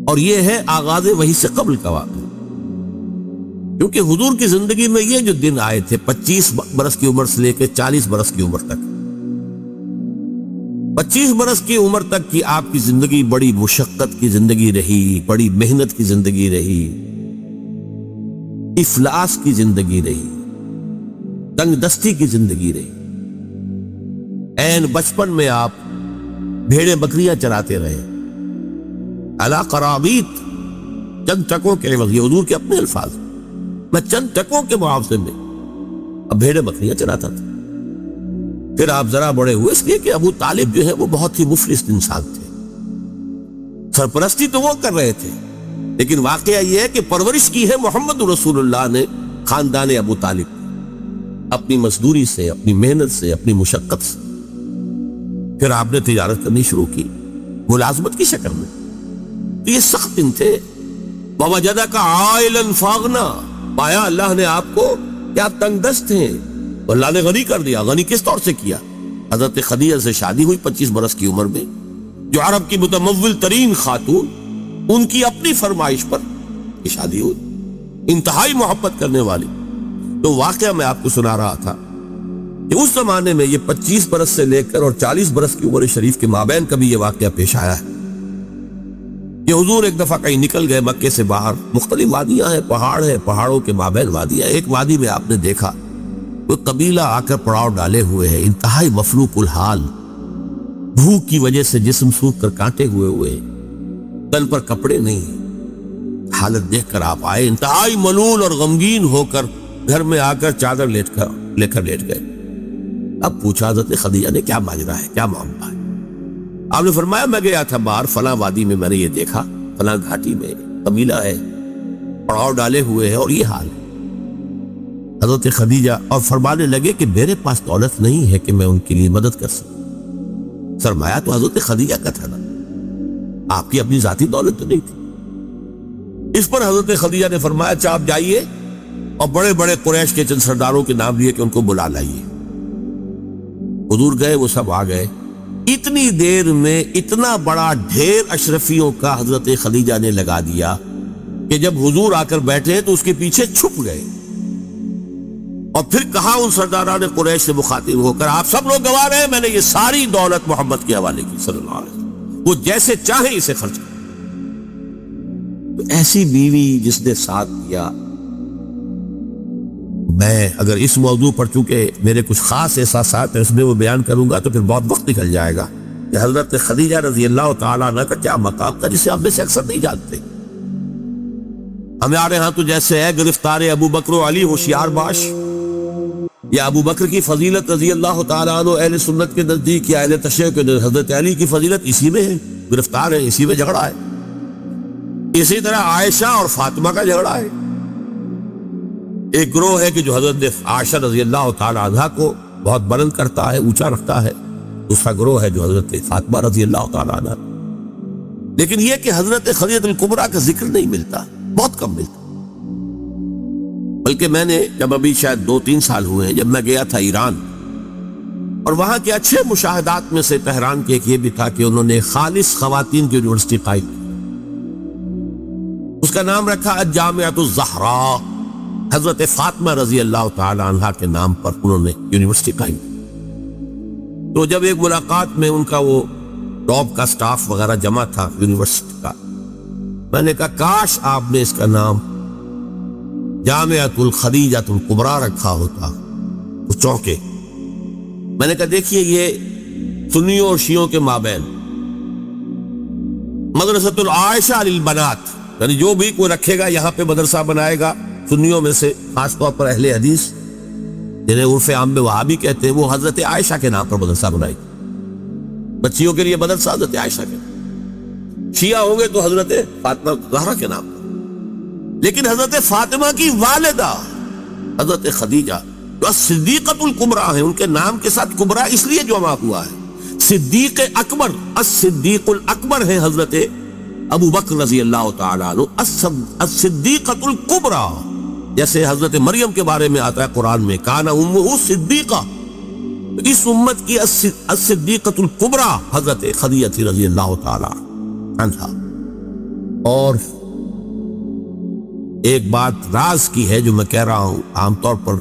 اور یہ ہے آغاز وحی سے قبل کا واقعہ، کیونکہ حضور کی زندگی میں یہ جو دن آئے تھے 25 برس کی عمر سے لے کے 40 برس کی عمر تک، 25 برس کی عمر تک کی آپ کی زندگی بڑی مشقت کی زندگی رہی، بڑی محنت کی زندگی رہی، افلاس کی زندگی رہی، تنگ دستی کی زندگی رہی۔ این بچپن میں آپ بھیڑیں بکریاں چراتے رہے، علا قرابیت، چند ٹکوں کے عوض، یہ حضور کے اپنے الفاظ، میں چند ٹکوں کے معاوضے میں اب بھیڑیں بکریاں چراتا تھا۔ پھر آپ ذرا بڑے ہوئے، اس لیے کہ ابو طالب جو ہے وہ بہت ہی مفلس انسان تھے، سرپرستی تو وہ کر رہے تھے، لیکن واقعہ یہ ہے کہ پرورش کی ہے محمد رسول اللہ نے خاندان ابو طالب، اپنی مزدوری سے، اپنی محنت سے، اپنی مشقت سے۔ پھر آپ نے تجارت کرنی شروع کی ملازمت کی شکل میں، تو یہ سخت دن تھے۔ وَوَجَدَكَ عَائِلًا فَأَغْنَىٰ، پایا اللہ نے آپ کو کیا تنگ دست ہیں، اللہ نے غنی کر دیا۔ غنی کس طور سے کیا؟ حضرت خدیجہ سے شادی ہوئی 25 برس کی عمر میں، جو عرب کی متمول ترین خاتون، ان کی اپنی فرمائش پر یہ شادی ہوئی، انتہائی محبت کرنے والی۔ تو واقعہ میں آپ کو سنا رہا تھا کہ اس زمانے میں یہ 25 برس سے لے کر اور 40 برس کی عمر شریف کے مابین کبھی یہ واقعہ پیش آیا ہے کہ حضور ایک دفعہ کہیں نکل گئے مکے سے باہر، مختلف وادیاں ہیں، پہاڑ ہیں، پہاڑوں کے مابین وادیاں، ایک وادی میں آپ نے دیکھا کوئی قبیلہ آ کر پڑاؤ ڈالے ہوئے ہے، انتہائی مفلوق الحال، بھوک کی وجہ سے جسم سوکھ کر کانٹے ہوئے، تن پر کپڑے نہیں، حالت دیکھ کر آپ آئے، انتہائی ملول اور غمگین ہو کر گھر میں آ کر چادر لے کر لیٹ گئے۔ اب پوچھا حضرت خدیجہ نے کیا ماجرا ہے، کیا معاملہ ہے؟ آپ نے فرمایا میں گیا تھا باہر فلاں وادی میں، میں نے یہ دیکھا فلاں گھاٹی میں قبیلہ ہے، پڑاؤ ڈالے ہوئے ہے اور یہ حال ہے۔ حضرت خدیجہ اور فرمانے لگے کہ میرے پاس دولت نہیں ہے کہ میں ان کے لیے مدد کر سکوں۔ سرمایہ تو حضرت خدیجہ کا تھا نا، آپ کی اپنی ذاتی دولت تو نہیں تھی۔ اس پر حضرت خدیجہ نے فرمایا اچھا آپ جائیے اور بڑے بڑے قریش کے چند سرداروں کے نام لیے کہ ان کو بلا لائیے۔ حضور گئے، وہ سب آ گئے، اتنی دیر میں اتنا بڑا ڈھیر اشرفیوں کا حضرت خدیجہ نے لگا دیا کہ جب حضور آ کر بیٹھے تو اس کے پیچھے چھپ گئے، اور پھر کہا ان سرداران قریش سے مخاطب ہو کر آپ سب لوگ گواہ رہے ہیں میں نے یہ ساری دولت محمد کے حوالے کی صلی اللہ علیہ وسلم، وہ جیسے چاہیں اسے خرچ کریں۔ تو ایسی بیوی جس نے ساتھ دیا، میں اگر اس موضوع پر چونکہ میرے کچھ خاص احساسات ہیں اس میں وہ بیان کروں گا تو پھر بہت وقت نکل جائے گا کہ حضرت خدیجہ رضی اللہ تعالیٰ عنہ کا کیا مقام تھا جسے ہم میں سے اکثر نہیں جانتے۔ ہمارے ہاں تو جیسے ہے گرفتار ابو بکر و علی ہوشیار باش، یا ابو بکر کی فضیلت رضی اللہ تعالیٰ عنہ اہل سنت کے نزدیک یا اہل تشیع کے نزدیک حضرت علی کی فضیلت اسی میں ہے، گرفتار ہے، اسی میں جھگڑا ہے۔ اسی طرح عائشہ اور فاطمہ کا جھگڑا ہے۔ ایک گروہ ہے کہ جو حضرت عائشہ رضی اللہ تعالیٰ عنہ کو بہت بلند کرتا ہے، اونچا رکھتا ہے، دوسرا گروہ ہے جو حضرت فاطمہ رضی اللہ تعالیٰ عنہ۔ لیکن یہ کہ حضرت خدیجہ الکبریٰ کا ذکر نہیں ملتا، بہت کم ملتا۔ بلکہ میں نے جب ابھی شاید 2-3 سال ہوئے ہیں جب میں گیا تھا ایران، اور وہاں کے اچھے مشاہدات میں سے تہران کے ایک یہ بھی تھا کہ انہوں نے خالص خواتین کی یونیورسٹی قائم کی، اس کا نام رکھا الجامعۃ الزہراء، حضرت فاطمہ رضی اللہ تعالی عنہا کے نام پر انہوں نے یونیورسٹی قائم کی۔ تو جب ایک ملاقات میں ان کا وہ ٹاپ کا سٹاف وغیرہ جمع تھا یونیورسٹی کا، میں نے کہا کاش آپ نے اس کا نام جامعۃ الخدیجۃ الکبریٰ رکھا ہوتا، وہ چونکے۔ میں نے کہا دیکھیے یہ سنیوں اور شیعوں کے مابین مدرسۃ العائشہ للبنات، یعنی جو بھی کوئی رکھے گا یہاں پہ مدرسہ بنائے گا سنیوں میں سے، خاص طور پر اہل حدیث جنہیں عرف عام میں وہابی کہتے ہیں، وہ حضرت عائشہ کے نام پر مدرسہ بنائے گا، بچیوں کے لیے مدرسہ حضرت عائشہ کے نام، شیعہ ہوں گے تو حضرت فاطمہ زہرا کے نام پر۔ لیکن حضرت فاطمہ کی والدہ حضرت خدیجہ جو صدیقۃ الکبریٰ ہیں، ان کے نام کے ساتھ کبریٰ اس لیے جمع ہوا ہے، صدیق اکبر، الصدیق الاکبر ہے حضرت ابو بکر رضی اللہ تعالیٰ عنہ، الصدیقۃ الکبریٰ، جیسے حضرت مریم کے بارے میں آتا ہے قرآن میں کان امہ صدیقہ، اس امت کی الصدیقۃ الکبریٰ حضرت خدیجہ رضی اللہ تعالیٰ عنہا۔ اور ایک بات راز کی ہے جو میں کہہ رہا ہوں، عام طور پر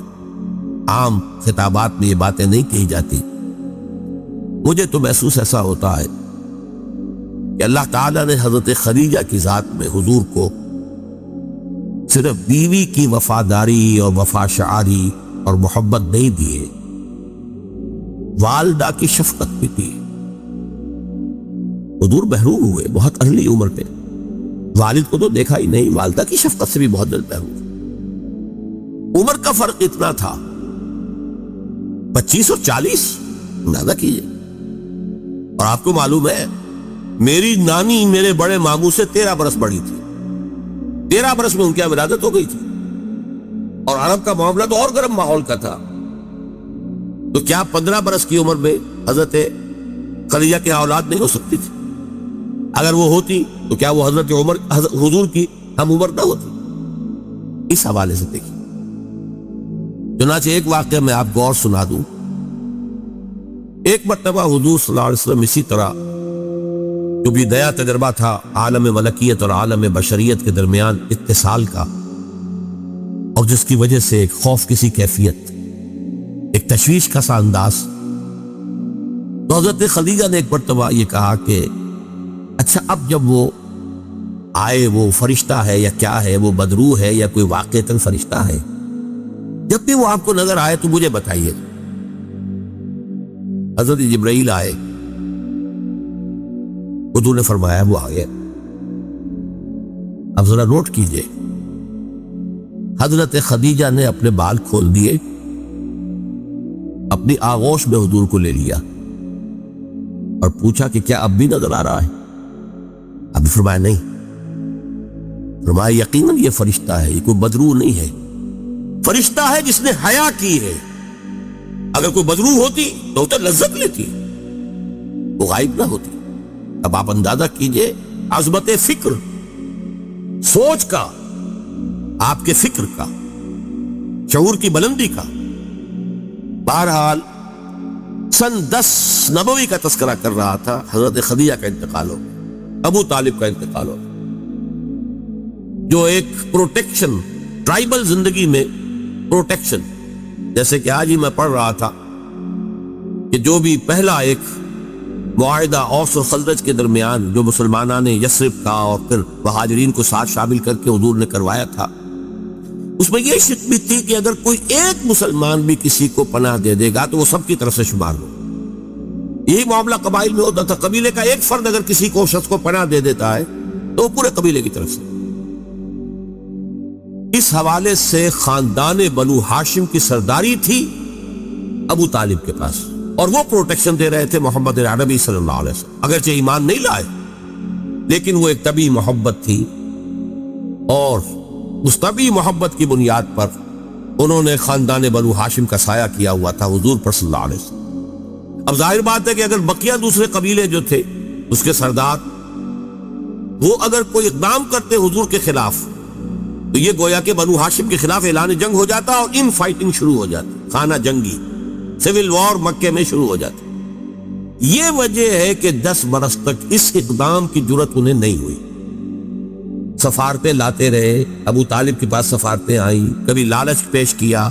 عام خطابات میں یہ باتیں نہیں کہی جاتی. مجھے تو محسوس ایسا ہوتا ہے کہ اللہ تعالیٰ نے حضرت خدیجہ کی ذات میں حضور کو صرف بیوی کی وفاداری اور وفا شعاری اور محبت نہیں دیے، والدہ کی شفقت بھی دی. حضور محروم ہوئے بہت ارلی عمر پہ، والد کو تو دیکھا ہی نہیں، والدہ کی شفقت سے بھی بہت جلد محروم. عمر کا فرق اتنا تھا، 25 اور 40، اندازہ کیجئے. اور آپ کو معلوم ہے میری نانی میرے بڑے ماموں سے 13 برس بڑی تھی. 13 برس میں ان کی ولادت ہو گئی تھی، اور عرب کا معاملہ تو اور گرم ماحول کا تھا. تو کیا 15 برس کی عمر میں حضرت خدیجہ کی اولاد نہیں ہو سکتی تھی؟ اگر وہ ہوتی تو کیا وہ حضرت عمر حضور کی ہم عمر نہ ہوتی؟ اس حوالے سے دیکھیں. چنانچہ ایک واقعہ میں آپ کو اور سنا دوں. ایک مرتبہ حضور صلی اللہ علیہ وسلم اسی طرح جو بھی نیا تجربہ تھا عالم ملکیت اور عالم بشریت کے درمیان اتصال کا، اور جس کی وجہ سے ایک خوف کسی کیفیت، ایک تشویش کا سا انداز، تو حضرت خدیجہ نے ایک مرتبہ یہ کہا کہ اچھا اب جب وہ آئے وہ فرشتہ ہے یا کیا ہے، وہ بدروح ہے یا کوئی واقعتاً فرشتہ ہے، جب بھی وہ آپ کو نظر آئے تو مجھے بتائیے. حضرت جبرائیل آئے، حضور نے فرمایا وہ آ گیا. اب ذرا نوٹ کیجئے، حضرت خدیجہ نے اپنے بال کھول دیے، اپنی آغوش میں حضور کو لے لیا اور پوچھا کہ کیا اب بھی نظر آ رہا ہے؟ ابھی فرمایا نہیں. فرمایا یقیناً یہ فرشتہ ہے، یہ کوئی بدروح نہیں ہے، فرشتہ ہے جس نے حیا کی ہے. اگر کوئی بدروح ہوتی تو اسے لذت لیتی، وہ غائب نہ ہوتی. اب آپ اندازہ کیجئے عظمت فکر، سوچ کا، آپ کے فکر کا، شعور کی بلندی کا. بہرحال سن 10 نبوی کا تذکرہ کر رہا تھا، حضرت خدیجہ کا انتقال ہو، ابو طالب کا انتقال ہو، جو ایک پروٹیکشن، ٹرائبل زندگی میں پروٹیکشن، جیسے کہ آج ہی میں پڑھ رہا تھا کہ جو بھی پہلا ایک معاہدہ اوس اور خزرج کے درمیان جو مسلمانوں نے یثرب کا اور پھر مہاجرین کو ساتھ شامل کر کے حضور نے کروایا تھا، اس میں یہ شرط بھی تھی کہ اگر کوئی ایک مسلمان بھی کسی کو پناہ دے دے گا تو وہ سب کی طرف سے شمار ہو. یہی معاملہ قبائل میں ہوتا تھا، قبیلے کا ایک فرد اگر کسی کو شخص کو پناہ دے دیتا ہے تو وہ پورے قبیلے کی طرف سے. اس حوالے سے خاندان بنو ہاشم کی سرداری تھی ابو طالب کے پاس، اور وہ پروٹیکشن دے رہے تھے محمد عربی صلی اللہ علیہ وسلم. اگرچہ ایمان نہیں لائے لیکن وہ ایک طبی محبت تھی، اور اس طبی محبت کی بنیاد پر انہوں نے خاندان بنو ہاشم کا سایہ کیا ہوا تھا حضور پر صلی اللہ علیہ وسلم. اب ظاہر بات ہے کہ اگر بقیہ دوسرے قبیلے جو تھے اس کے سردار وہ اگر کوئی اقدام کرتے حضور کے خلاف تو یہ گویا کہ بنو ہاشم کے خلاف اعلان جنگ ہو جاتا اور ان فائٹنگ شروع ہو جاتی، خانہ جنگی، سول وار مکے میں شروع ہو جاتی. یہ وجہ ہے کہ 10 برس تک اس اقدام کی جرت انہیں نہیں ہوئی. سفارتیں لاتے رہے، ابو طالب کے پاس سفارتیں آئیں، کبھی لالچ پیش کیا،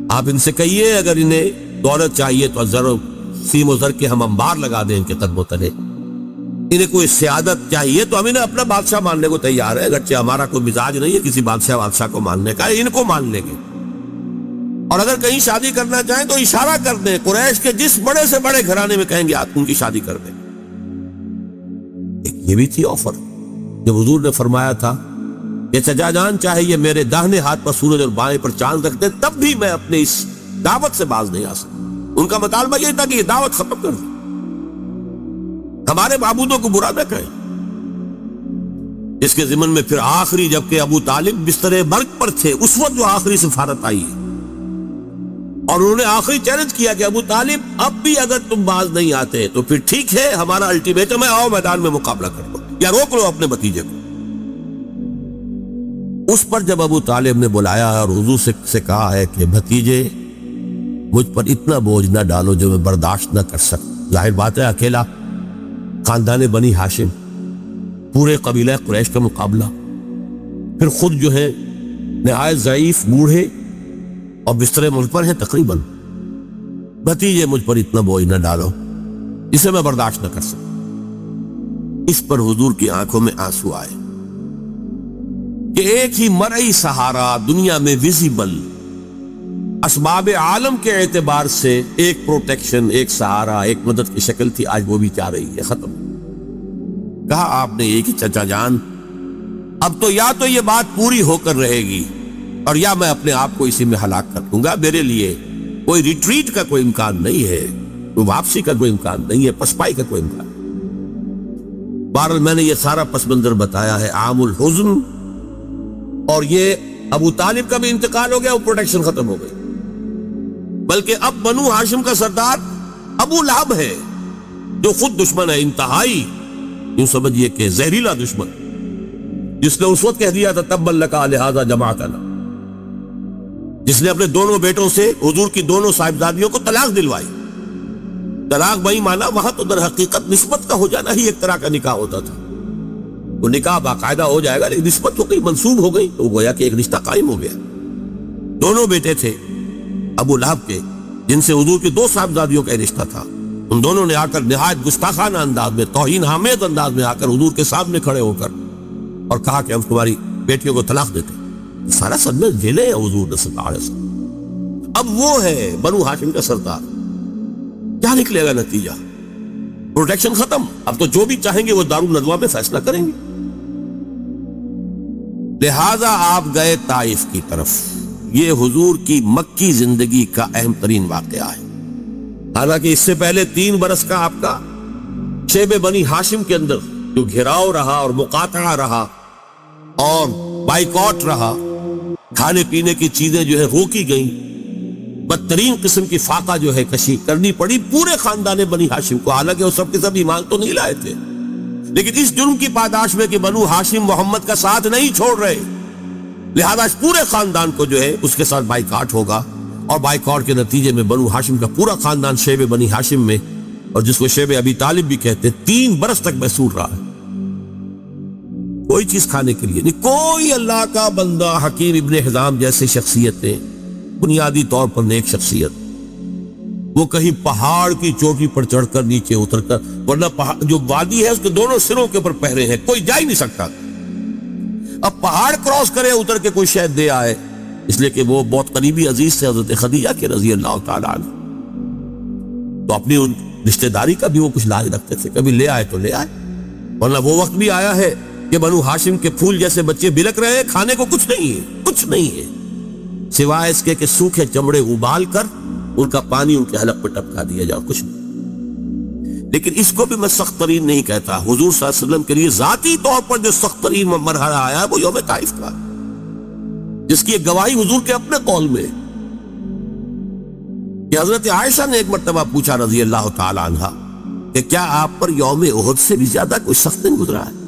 آپ ان سے کہیے اگر انہیں دولت چاہیے تو زر سیم و زر کے ہم انبار لگا دیں ان کے قدموں تلے، انہیں کوئی سیادت چاہیے تو ہم انہیں اپنا بادشاہ ماننے کو تیار ہے، اگرچہ ہمارا کوئی مزاج نہیں ہے کسی بادشاہ کو ماننے کا، ان کو مان لیں گے. اور اگر کہیں شادی کرنا چاہیں تو اشارہ کر دیں، قریش کے جس بڑے سے بڑے گھرانے میں کہیں گے آپ ان کی شادی کر دیں. ایک یہ بھی تھی آفر جب حضور نے فرمایا تھا کہ چچا جان چاہے یہ میرے داہنے ہاتھ پر سورج اور بائیں پر چاند رکھ دیں تب بھی میں اپنے اس دعوت سے باز نہیں آ سکتا. ان کا مطالبہ یہ تھا کہ یہ دعوت ختم کر دیں، ہمارے معبودوں کو برا نہ کہیں. اس کے ضمن میں پھر آخری جبکہ ابو طالب بستر مرگ پر تھے اس وقت جو آخری سفارت آئی ہے، اور انہوں نے آخری چیلنج کیا کہ ابو طالب اب بھی اگر تم باز نہیں آتے تو پھر ٹھیک ہے، ہمارا الٹیمیٹم ہے، آؤ میدان میں مقابلہ کر لو یا روک لو اپنے بھتیجے کو. اس پر جب ابو طالب نے بلایا اور حضور سے کہا ہے کہ بھتیجے مجھ پر اتنا بوجھ نہ ڈالو جو میں برداشت نہ کر سکتا. ظاہر بات ہے اکیلا خاندان بنی ہاشم پورے قبیلہ قریش کا مقابلہ، پھر خود جو ہے نہایت ضعیف، بوڑھے اور بستر ملک پر ہیں تقریباً. بھتیجے مجھ پر اتنا بوجھ نہ ڈالو، اسے میں برداشت نہ کر سکتا. اس پر حضور کی آنکھوں میں آنسو آئے کہ ایک ہی مرئی سہارا دنیا میں ویزیبل اسباب عالم کے اعتبار سے ایک پروٹیکشن، ایک سہارا، ایک مدد کی شکل تھی، آج وہ بھی چاہ رہی ہے ختم. کہا آپ نے یہ کہ چچا جان اب تو یا تو یہ بات پوری ہو کر رہے گی اور یا میں اپنے آپ کو اسی میں ہلاک کر دوں گا. میرے لیے کوئی ریٹریٹ کا کوئی امکان نہیں ہے، کوئی واپسی کا کوئی امکان نہیں ہے، پسپائی کا کوئی امکان. بہرحال میں نے یہ سارا پس منظر بتایا ہے عام الحزن، اور یہ ابو طالب کا بھی انتقال ہو گیا، وہ پروٹیکشن ختم ہو گئی. بلکہ اب بنو ہاشم کا سردار ابو لہب ہے جو خود دشمن ہے انتہائی، یوں سمجھئے کہ زہریلا دشمن، جس نے اس وقت کہہ دیا تھا تبا لک لہذا جمعتنا، جس نے اپنے دونوں بیٹوں سے حضور کی دونوں صاحبزادیوں کو طلاق دلوائی. طلاق بھائی مانا وہاں تو در حقیقت نسبت کا ہو جانا ہی ایک طرح کا نکاح ہوتا تھا. وہ نکاح باقاعدہ ہو جائے گا لیکن نسبت ہو گئی، منسوب ہو گئی، تو گویا کہ ایک رشتہ قائم ہو گیا. دونوں بیٹے تھے ابو لہب کے جن سے حضور کی دو صاحبزادیوں کا رشتہ تھا. ان دونوں نے آ کر نہایت گستاخانہ انداز میں، توہین آمیز انداز میں آ کر حضور کے سامنے کھڑے ہو کر اور کہا کہ ہم تمہاری بیٹیوں کو طلاق دیتے. سارا صدمہ جیلے ہیں حضور صلی اللہ علیہ وسلم. اب وہ ہے بنو ہاشم کا سردار. کیا نکلے گا نتیجہ؟ پروٹیکشن ختم. اب تو جو بھی چاہیں گے وہ دارالندوہ میں فیصلہ کریں گے. لہذا آپ گئے طائف کی طرف. یہ حضور کی مکی زندگی کا اہم ترین واقعہ ہے. حالانکہ اس سے پہلے 3 برس کا آپ کا شیب بنی ہاشم کے اندر جو گھراؤ رہا اور مقاطعہ رہا اور بائیکاٹ رہا، کھانے پینے کی چیزیں جو ہے روکی گئیں، بدترین قسم کی فاقہ جو ہے کشی کرنی پڑی پورے خاندان بنی ہاشم کو. حالانکہ وہ سب کے سب ایمان تو نہیں لائے تھے، لیکن اس جرم کی پاداش میں کہ بنو ہاشم محمد کا ساتھ نہیں چھوڑ رہے، لہذا اس پورے خاندان کو جو ہے اس کے ساتھ بائیکاٹ ہوگا. اور بائیکاٹ کے نتیجے میں بنو ہاشم کا پورا خاندان شیب بنی ہاشم میں، اور جس کو شیب ابی طالب بھی کہتے، 3 برس تک محصور رہا ہے. کوئی چیز کھانے کے لیے نہیں. کوئی اللہ کا بندہ حکیم ابن حزام جیسے شخصیتیں، بنیادی طور پر نیک شخصیت، وہ کہیں پہاڑ کی چوٹی پر چڑھ کر نیچے اتر کر، ورنہ جو وادی ہے اس کے دونوں سروں کے اوپر پہرے ہیں، کوئی جا ہی نہیں سکتا. اب پہاڑ کراس کرے اتر کے کوئی شاید دے آئے، اس لیے کہ وہ بہت قریبی عزیز سے حضرت خدیجہ کے رضی اللہ تعالیٰ عنہ، تو اپنی ان رشتہ داری کا بھی وہ کچھ لاج رکھتے تھے. کبھی لے آئے تو لے آئے، ورنہ وہ وقت بھی آیا ہے کہ بنو ہاشم کے پھول جیسے بچے بلک رہے ہیں، کھانے کو کچھ نہیں ہے، کچھ نہیں ہے سوائے اس کے کہ سوکھے چمڑے ابال کر ان کا پانی ان کے حلق پہ ٹپکا دیا جاؤ، کچھ نہیں. لیکن اس کو بھی میں سخت ترین نہیں کہتا. حضور صلی اللہ علیہ وسلم کے لیے ذاتی طور پر جو سخت ترین مرحلہ آیا وہ یوم طائف کا، جس کی ایک گواہی حضور کے اپنے قول میں کہ حضرت عائشہ نے ایک مرتبہ پوچھا رضی اللہ تعالی عنہ کہ کیا آپ پر یوم احد سے بھی زیادہ کوئی سخت دن گزرا ہے؟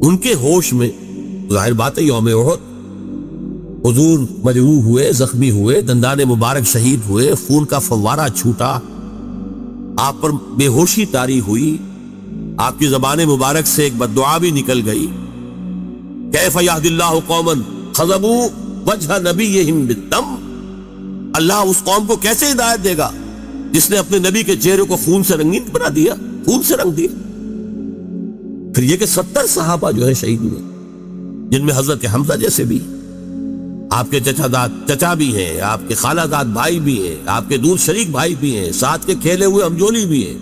ان کے ہوش میں ظاہر بات ہے یوم احد حضور مجروح ہوئے، زخمی ہوئے، دندان مبارک شہید ہوئے، خون کا فوارہ چھوٹا، آپ پر بے ہوشی طاری ہوئی، آپ کی زبان مبارک سے ایک بددعا بھی نکل گئی. کیف یہدی اللہ قوما خضبوا وجہ نبیہم بالدم، اللہ اس قوم کو کیسے ہدایت دے گا جس نے اپنے نبی کے چہرے کو خون سے رنگین بنا دیا، خون سے رنگ دیا. پھر یہ کہ 70 صحابہ جو ہے شہید ہوئے، جن میں حضرت حمزہ جیسے بھی، آپ کے چچا بھی ہیں، آپ کے خالہ زاد بھائی بھی ہیں، آپ کے دودھ شریک بھائی بھی ہیں، ساتھ کے کھیلے ہوئے امجولی بھی ہیں،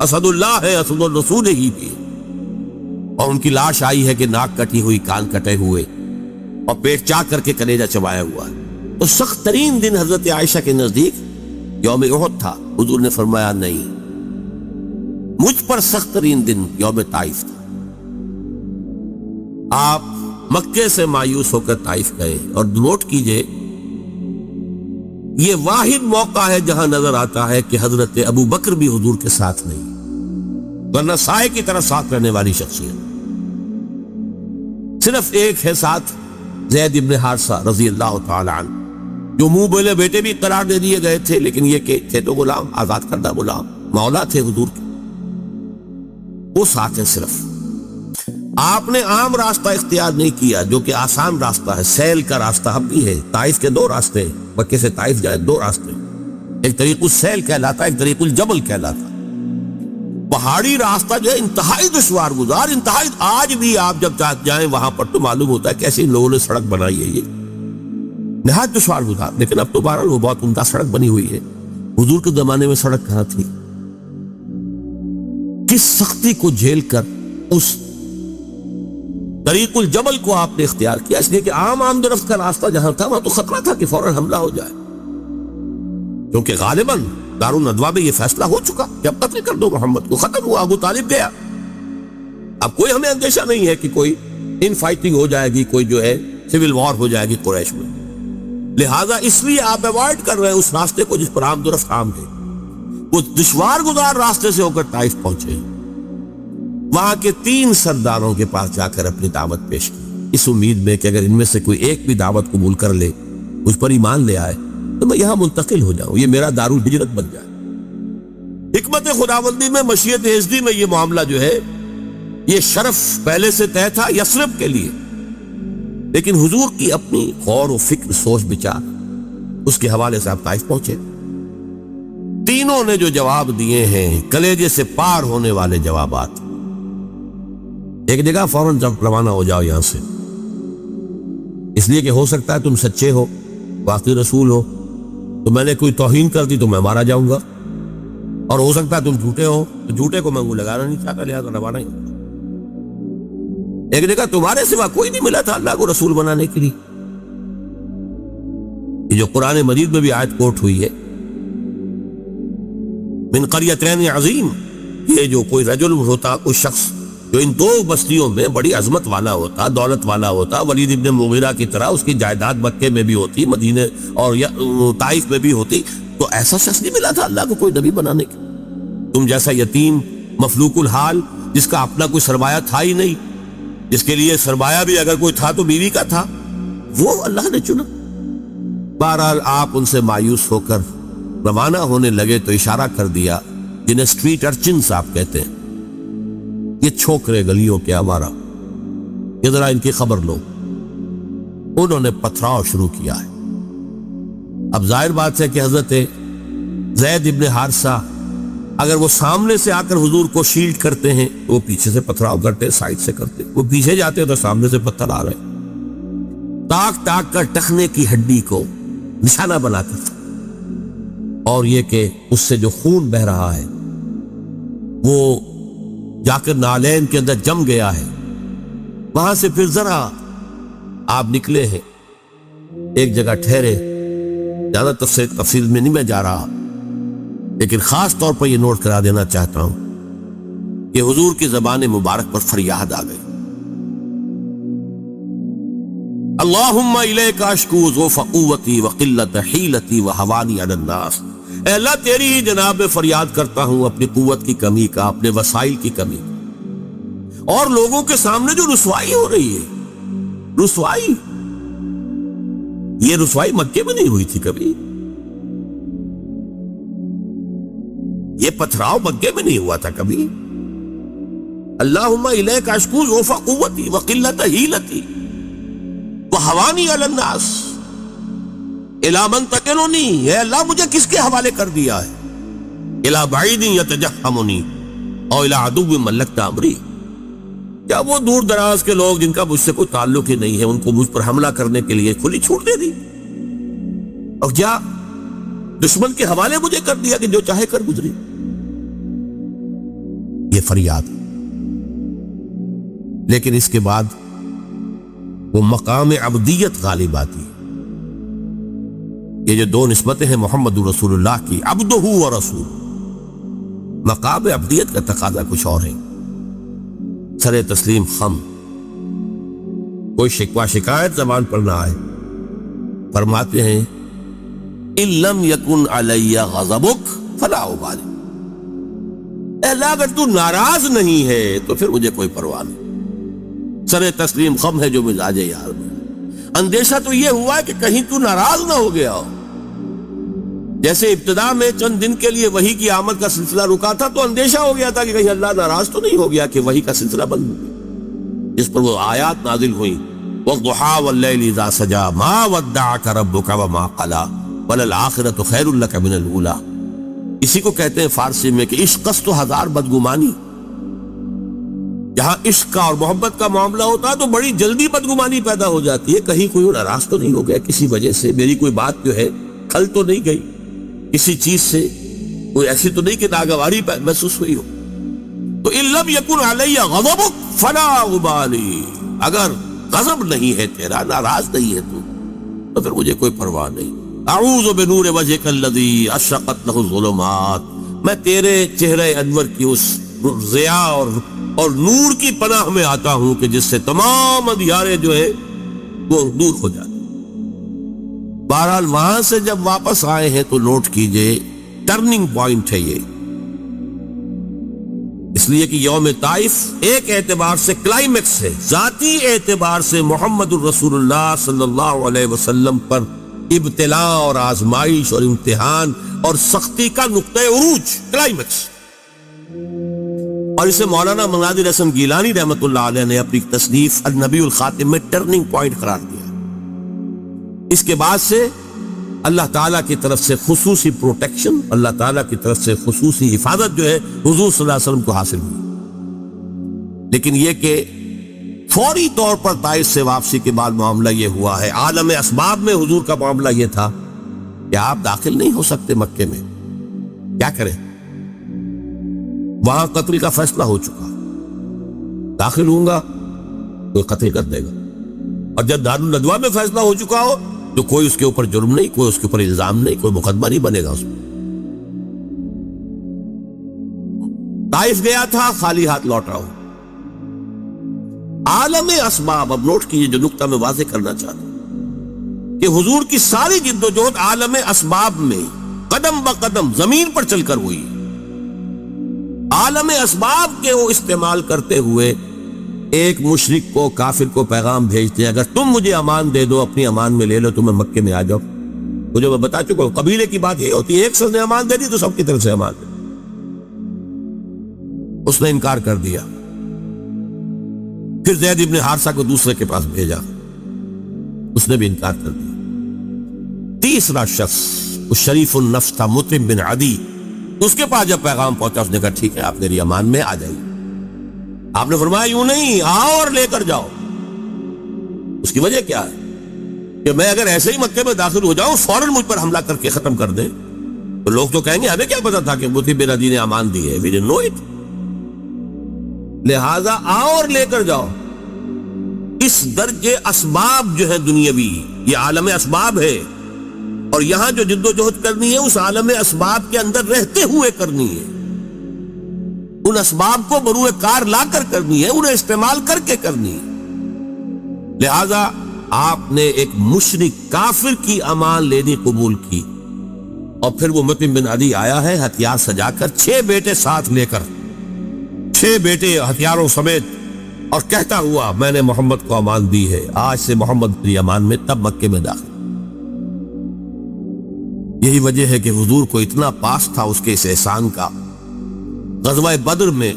اسد اللہ ہے، اسد الرسول ہی بھی ہے. اور ان کی لاش آئی ہے کہ ناک کٹی ہوئی، کان کٹے ہوئے اور پیٹ چاک کر کے کلیجہ چبایا ہوا ہے. تو سخت ترین دن حضرت عائشہ کے نزدیک یوم احد تھا. حضور نے فرمایا نہیں، مجھ پر سخت ترین دن یوم طائف تھا. آپ مکے سے مایوس ہو کر طائف گئے، اور نوٹ کیجئے یہ واحد موقع ہے جہاں نظر آتا ہے کہ حضرت ابو بکر بھی حضور کے ساتھ نہیں، ورنہ سائے کی طرح ساتھ رہنے والی شخصیت. صرف ایک ہے ساتھ، زید ابن حارثہ رضی اللہ تعالی عنہ، جو منہ بولے بیٹے بھی قرار دے دیے گئے تھے، لیکن یہ کہ تھے تو غلام، آزاد کردہ غلام، مولا تھے حضور کے، وہ ساتھ ہیں صرف. آپ نے عام راستہ اختیار نہیں کیا جو کہ آسان راستہ ہے، سیل کا راستہ اب بھی ہے۔ طائف کے دو راستے ہیں، مکے سے طائف جائے دو راستے، ایک طریق السیل کہلاتا ہے، ایک طریق الجبل کہلاتا ہے۔ پہاڑی راستہ جو ہے انتہائی دشوار گزار، انتہائی، آج بھی آپ جب جائیں وہاں پر تو معلوم ہوتا ہے کیسے ان لوگوں نے سڑک بنائی ہے، یہ نہایت دشوار گزار۔ لیکن اب تو بہرحال وہ بہت عمدہ سڑک بنی ہوئی ہے۔ حضور کے زمانے میں سڑک کہاں تھی؟ کس سختی کو جھیل کر اس طریق الجبل کو آپ نے اختیار کیا، اس لیے کہ عام درخت کا راستہ جہاں تھا وہاں تو خطرہ تھا کہ فوراً حملہ ہو جائے، کیونکہ غالباً دارالندوہ میں یہ فیصلہ ہو چکا کہ اب قتل کر دو محمد کو، ختم ہوا، ابو طالب گیا۔ اب کوئی ہمیں اندیشہ نہیں ہے کہ کوئی ان فائٹنگ ہو جائے گی، کوئی جو ہے سول وار ہو جائے گی قریش میں، لہٰذا اس لیے آپ ایوائڈ کر رہے ہیں اس راستے کو جس پر عام درخت عام ہے۔ وہ دشوار گزار راستے سے ہو کر طائف پہنچے، وہاں کے 3 سرداروں کے پاس جا کر اپنی دعوت پیش کی، اس امید میں کہ اگر ان میں سے کوئی ایک بھی دعوت قبول کر لے، اس پر ایمان لے آئے تو میں یہاں منتقل ہو جاؤں، یہ میرا دارالہجرت بن جائے۔ حکمت خداوندی میں، مشیت ازدی میں یہ معاملہ جو ہے، یہ شرف پہلے سے طے تھا یثرب کے لیے، لیکن حضور کی اپنی غور و فکر، سوچ بچار، اس کے حوالے سے آپ طائف پہنچے۔ تینوں نے جو جواب دیے ہیں کلیجے سے پار ہونے والے جوابات، ایک جگہ فوراً جب روانہ ہو جاؤ یہاں سے، اس لیے کہ ہو سکتا ہے تم سچے ہو، واقعی رسول ہو، تو میں نے کوئی توہین کر دی تو میں مارا جاؤں گا، اور ہو سکتا ہے تم جھوٹے ہو تو جھوٹے کو میں منہ لگانا نہیں چاہتا، لہٰذا روانہ ہی۔ ایک جگہ تمہارے سوا کوئی نہیں ملا تھا اللہ کو رسول بنانے کے لیے، یہ جو قرآن مجید میں بھی آیت کوٹ ہوئی ہے، من قریتین عظیم، یہ جو کوئی رجل ہوتا، کوئی شخص جو ان 2 بستیوں میں بڑی عظمت والا ہوتا، دولت والا ہوتا، ولید ابن مغیرہ کی طرح اس کی جائیداد مکے میں بھی ہوتی، مدینے اور طائف میں بھی ہوتی، تو ایسا شخص نہیں ملا تھا اللہ کو کوئی نبی بنانے کی۔ تم جیسا یتیم مفلوک الحال، جس کا اپنا کوئی سرمایہ تھا ہی نہیں، جس کے لیے سرمایہ بھی اگر کوئی تھا تو بیوی کا تھا، وہ اللہ نے چنا۔ بہرحال آپ ان سے مایوس ہو کر روانہ ہونے لگے تو اشارہ کر دیا، جنہیں اسٹریٹ ارچنز آپ کہتے ہیں، یہ چھوکرے گلیوں کے ہمارا، یہ ذرا ان کی خبر لو۔ انہوں نے پتھراؤ شروع کیا ہے۔ اب ظاہر بات ہے کہ حضرت زید ابن حارثہ اگر وہ سامنے سے آ کر حضور کو شیلڈ کرتے ہیں تو وہ پیچھے سے پتھراؤ کرتے، سائڈ سے کرتے، وہ پیچھے جاتے تو سامنے سے پتھر آ رہے، تاک تاک کر ٹخنے کی ہڈی کو نشانہ بناتے تھے، اور یہ کہ اس سے جو خون بہ رہا ہے وہ جا کر نالین کے اندر جم گیا ہے۔ وہاں سے پھر ذرا آپ نکلے ہیں، ایک جگہ ٹھہرے، زیادہ تفصیل میں نہیں میں جا رہا، لیکن خاص طور پر یہ نوٹ کرا دینا چاہتا ہوں کہ حضور کی زبان مبارک پر فریاد آ گئی، اللہم الیک اشکو ضعف قوتی وقلت حیلتی وہوانی علی الناس، اے اللہ تیری ہی جناب میں فریاد کرتا ہوں اپنی قوت کی کمی کا، اپنے وسائل کی کمی کا، اور لوگوں کے سامنے جو رسوائی ہو رہی ہے، رسوائی، یہ رسوائی مکے میں نہیں ہوئی تھی کبھی، یہ پتھراؤ مکے میں نہیں ہوا تھا کبھی۔ اللہم الیک اشکو ضعف قوتی وقلت حیلتی وہوانی علی الناس الی من تکلنی، اے اللہ مجھے کس کے حوالے کر دیا ہے، الی بعید یتجہمنی او الی عدو ملکت امری، کیا وہ دور دراز کے لوگ جن کا مجھ سے کوئی تعلق ہی نہیں ہے ان کو مجھ پر حملہ کرنے کے لیے کھلی چھوٹ دے دی، اور کیا دشمن کے حوالے مجھے کر دیا کہ جو چاہے کر گزری؟ یہ فریاد۔ لیکن اس کے بعد وہ مقام عبدیت غالب آتی ہے۔ یہ جو 2 نسبتیں ہیں محمد رسول اللہ کی، عبدہ و رسول، مقام عبدیت کا تقاضا کچھ اور ہے، سر تسلیم خم، کوئی شکوہ شکایت زبان پر نہ آئے۔ فرماتے ہیں ان لم یکن علی غضبک فلا ابالی، اے اللہ اگر تو ناراض نہیں ہے تو پھر مجھے کوئی پرواہ نہیں، سر تسلیم خم ہے جو مزاج یار میں۔ اندیشہ تو یہ ہوا ہے کہ کہیں تو ناراض نہ ہو گیا ہو، جیسے ابتدا میں چند دن کے لیے وحی کی آمد کا سلسلہ رکا تھا تو اندیشہ ہو گیا تھا کہ کہیں اللہ ناراض تو نہیں ہو گیا کہ وحی کا سلسلہ بند ہو گیا، جس پر وہ آیات نازل ہوئیں والضحى والليل اذا سجى ما ودعك ربك وما قلى وللآخرة خير لك من الأولى. اسی کو کہتے ہیں فارسی میں کہ عشق است و ہزار بدگمانی. جہاں عشق کا اور محبت کا معاملہ ہوتا ہے تو بڑی جلدی بدگمانی پیدا ہو جاتی ہے. کہیں کوئی ناراض تو نہیں ہو گیا کسی وجہ سے, میری کوئی بات جو ہے کھل تو نہیں گئی کسی چیز سے, کوئی ایسی تو نہیں کہ ناگواری محسوس ہوئی ہو. تو ان لم یکن علی غضبک فلا ابالی, اگر غضب نہیں ہے تیرا, ناراض نہیں ہے تو پھر مجھے کوئی پرواہ نہیں. اعوذ بنور وجهک الذی اشرقت له الظلمات, میں تیرے چہرے انور کی اس ضیاء اور نور کی پناہ میں آتا ہوں کہ جس سے تمام اندھیارے جو ہے وہ دور ہو جاتے. بہرحال وہاں سے جب واپس آئے ہیں تو نوٹ کیجئے ٹرننگ پوائنٹ ہے یہ, اس لیے کہ یوم طائف ایک اعتبار سے کلائمیکس ہے, ذاتی اعتبار سے محمد الرسول اللہ صلی اللہ علیہ وسلم پر ابتلاء اور آزمائش اور امتحان اور سختی کا نقطہ عروج, کلائمیکس. اور اسے مولانا مناظر احسن گیلانی رحمۃ اللہ علیہ نے اپنی تصنیف النبی الخاتم میں ٹرننگ پوائنٹ قرار دیا. اس کے بعد سے اللہ تعالیٰ کی طرف سے خصوصی پروٹیکشن, اللہ تعالیٰ کی طرف سے خصوصی حفاظت جو ہے حضور صلی اللہ علیہ وسلم کو حاصل ہوئی. لیکن یہ کہ فوری طور پر طائف سے واپسی کے بعد معاملہ یہ ہوا ہے, عالم اسباب میں حضور کا معاملہ یہ تھا کہ آپ داخل نہیں ہو سکتے مکے میں. کیا کریں, وہاں قتل کا فیصلہ ہو چکا, داخل ہوں گا تو قتل کر دے گا, اور جب دارالندوا میں فیصلہ ہو چکا ہو تو کوئی اس کے اوپر جرم نہیں, کوئی اس کے اوپر الزام نہیں, کوئی مقدمہ نہیں بنے گا اس میں. طائف گیا تھا, خالی ہاتھ لوٹا ہوں. عالم اسباب, اب نوٹ کیجئے جو نقطہ میں واضح کرنا چاہتا ہوں کہ حضور کی ساری جد و جہد عالم اسباب میں قدم بقدم زمین پر چل کر ہوئی. عالم اسباب کے وہ استعمال کرتے ہوئے ایک مشرک کو, کافر کو پیغام بھیجتے ہیں, اگر تم مجھے امان دے دو, اپنی امان میں لے لو تو میں مکے میں آ جاؤ. مجھے میں بتا چکا ہوں قبیلے کی بات یہ ہوتی ہے, ایک شخص نے امان دے دی تو سب کی طرف سے امان دے. اس نے انکار کر دیا. پھر زید ابن حارثہ کو دوسرے کے پاس بھیجا, اس نے بھی انکار کر دیا. تیسرا شخص اس شریف النفس تھا مطعم بن عدی, اس کے پاس جب پیغام پہنچا اس نے کہا ٹھیک ہے آپ میری امان میں آ جائیے. آپ نے فرمایا یوں نہیں, آؤ اور لے کر جاؤ. اس کی وجہ کیا ہے کہ میں اگر ایسے ہی مکے میں داخل ہو جاؤں فوراً مجھ پر حملہ کر کے ختم کر دیں تو لوگ تو کہیں گے ہمیں کیا پتا تھا کہ مطعم بن عدی نے امان دی ہے, we didn't know it. لہذا آؤ اور لے کر جاؤ. اس درجے اسباب جو ہے دنیاوی, یہ عالم اسباب ہے, اور یہاں جو جد و جہد کرنی ہے اس عالم اسباب کے اندر رہتے ہوئے کرنی ہے. ان اسباب کو بروئے کار لا کر کرنی ہے, انہیں استعمال کر کے کرنی ہے. لہذا آپ نے ایک مشرک کافر کی امان لینی قبول کی, اور پھر وہ مطعم بن عدی آیا ہے ہتھیار سجا کر, 6 بیٹے ساتھ لے کر, 6 بیٹے ہتھیاروں سمیت, اور کہتا ہوا میں نے محمد کو امان دی ہے, آج سے محمد کی امان میں, تب مکے میں داخل. یہی وجہ ہے کہ حضور کو اتنا پاس تھا اس کے اس احسان کا. غزوہ بدر میں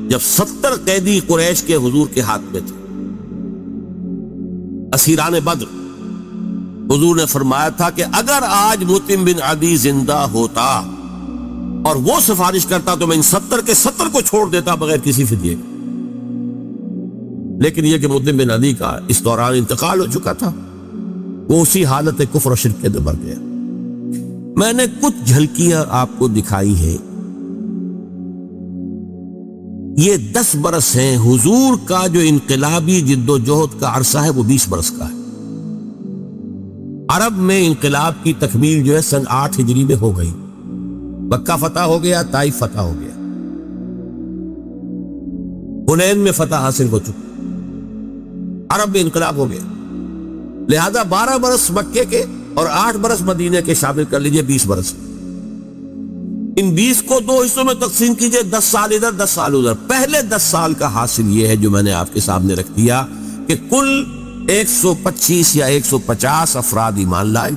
جب 70 قیدی قریش کے حضور کے ہاتھ میں تھے, اسیران بدر, حضور نے فرمایا تھا کہ اگر آج مطعم بن عدی زندہ ہوتا اور وہ سفارش کرتا تو میں ان 70 کے 70 کو چھوڑ دیتا بغیر کسی فدیے. لیکن یہ کہ مطعم بن عدی کا اس دوران انتقال ہو چکا تھا, وہ اسی حالت کفر و شرک کے اندر مر گیا. میں نے کچھ جھلکیاں آپ کو دکھائی ہیں. یہ 10 برس ہیں. حضور کا جو انقلابی جد و جہد کا عرصہ ہے وہ 20 برس کا ہے. عرب میں انقلاب کی تکمیل جو ہے سن 8 ہجری میں ہو گئی. مکہ فتح ہو گیا, طائف فتح ہو گیا, حنین میں فتح حاصل ہو چکی, عرب میں انقلاب ہو گیا. لہذا 12 برس مکے کے اور 8 برس مدینہ کے شامل کر لیجئے 20 برس. ان 20 کو 2 حصوں میں تقسیم کیجئے, 10 سال ادھر 10 سال ادھر. پہلے 10 سال کا حاصل یہ ہے جو میں نے آپ کے سامنے رکھ دیا کہ کل 125 یا 150 افراد ایمان لائے.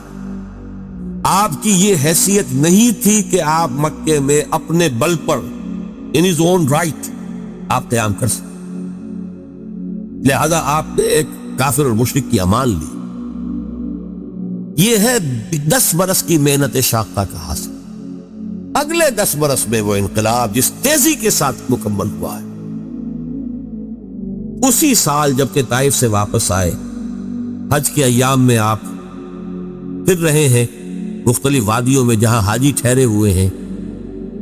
آپ کی یہ حیثیت نہیں تھی کہ آپ مکے میں اپنے بل پر in his own right آپ قیام کر سکتے. لہذا آپ نے ایک کافر اور مشرک کی امان لی. یہ ہے 10 برس کی محنت شاقہ کا حاصل. اگلے 10 برس میں وہ انقلاب جس تیزی کے ساتھ مکمل ہوا ہے. اسی سال جبکہ طائف سے واپس آئے، حج کے ایام میں آپ پھر رہے ہیں مختلف وادیوں میں جہاں حاجی ٹھہرے ہوئے ہیں.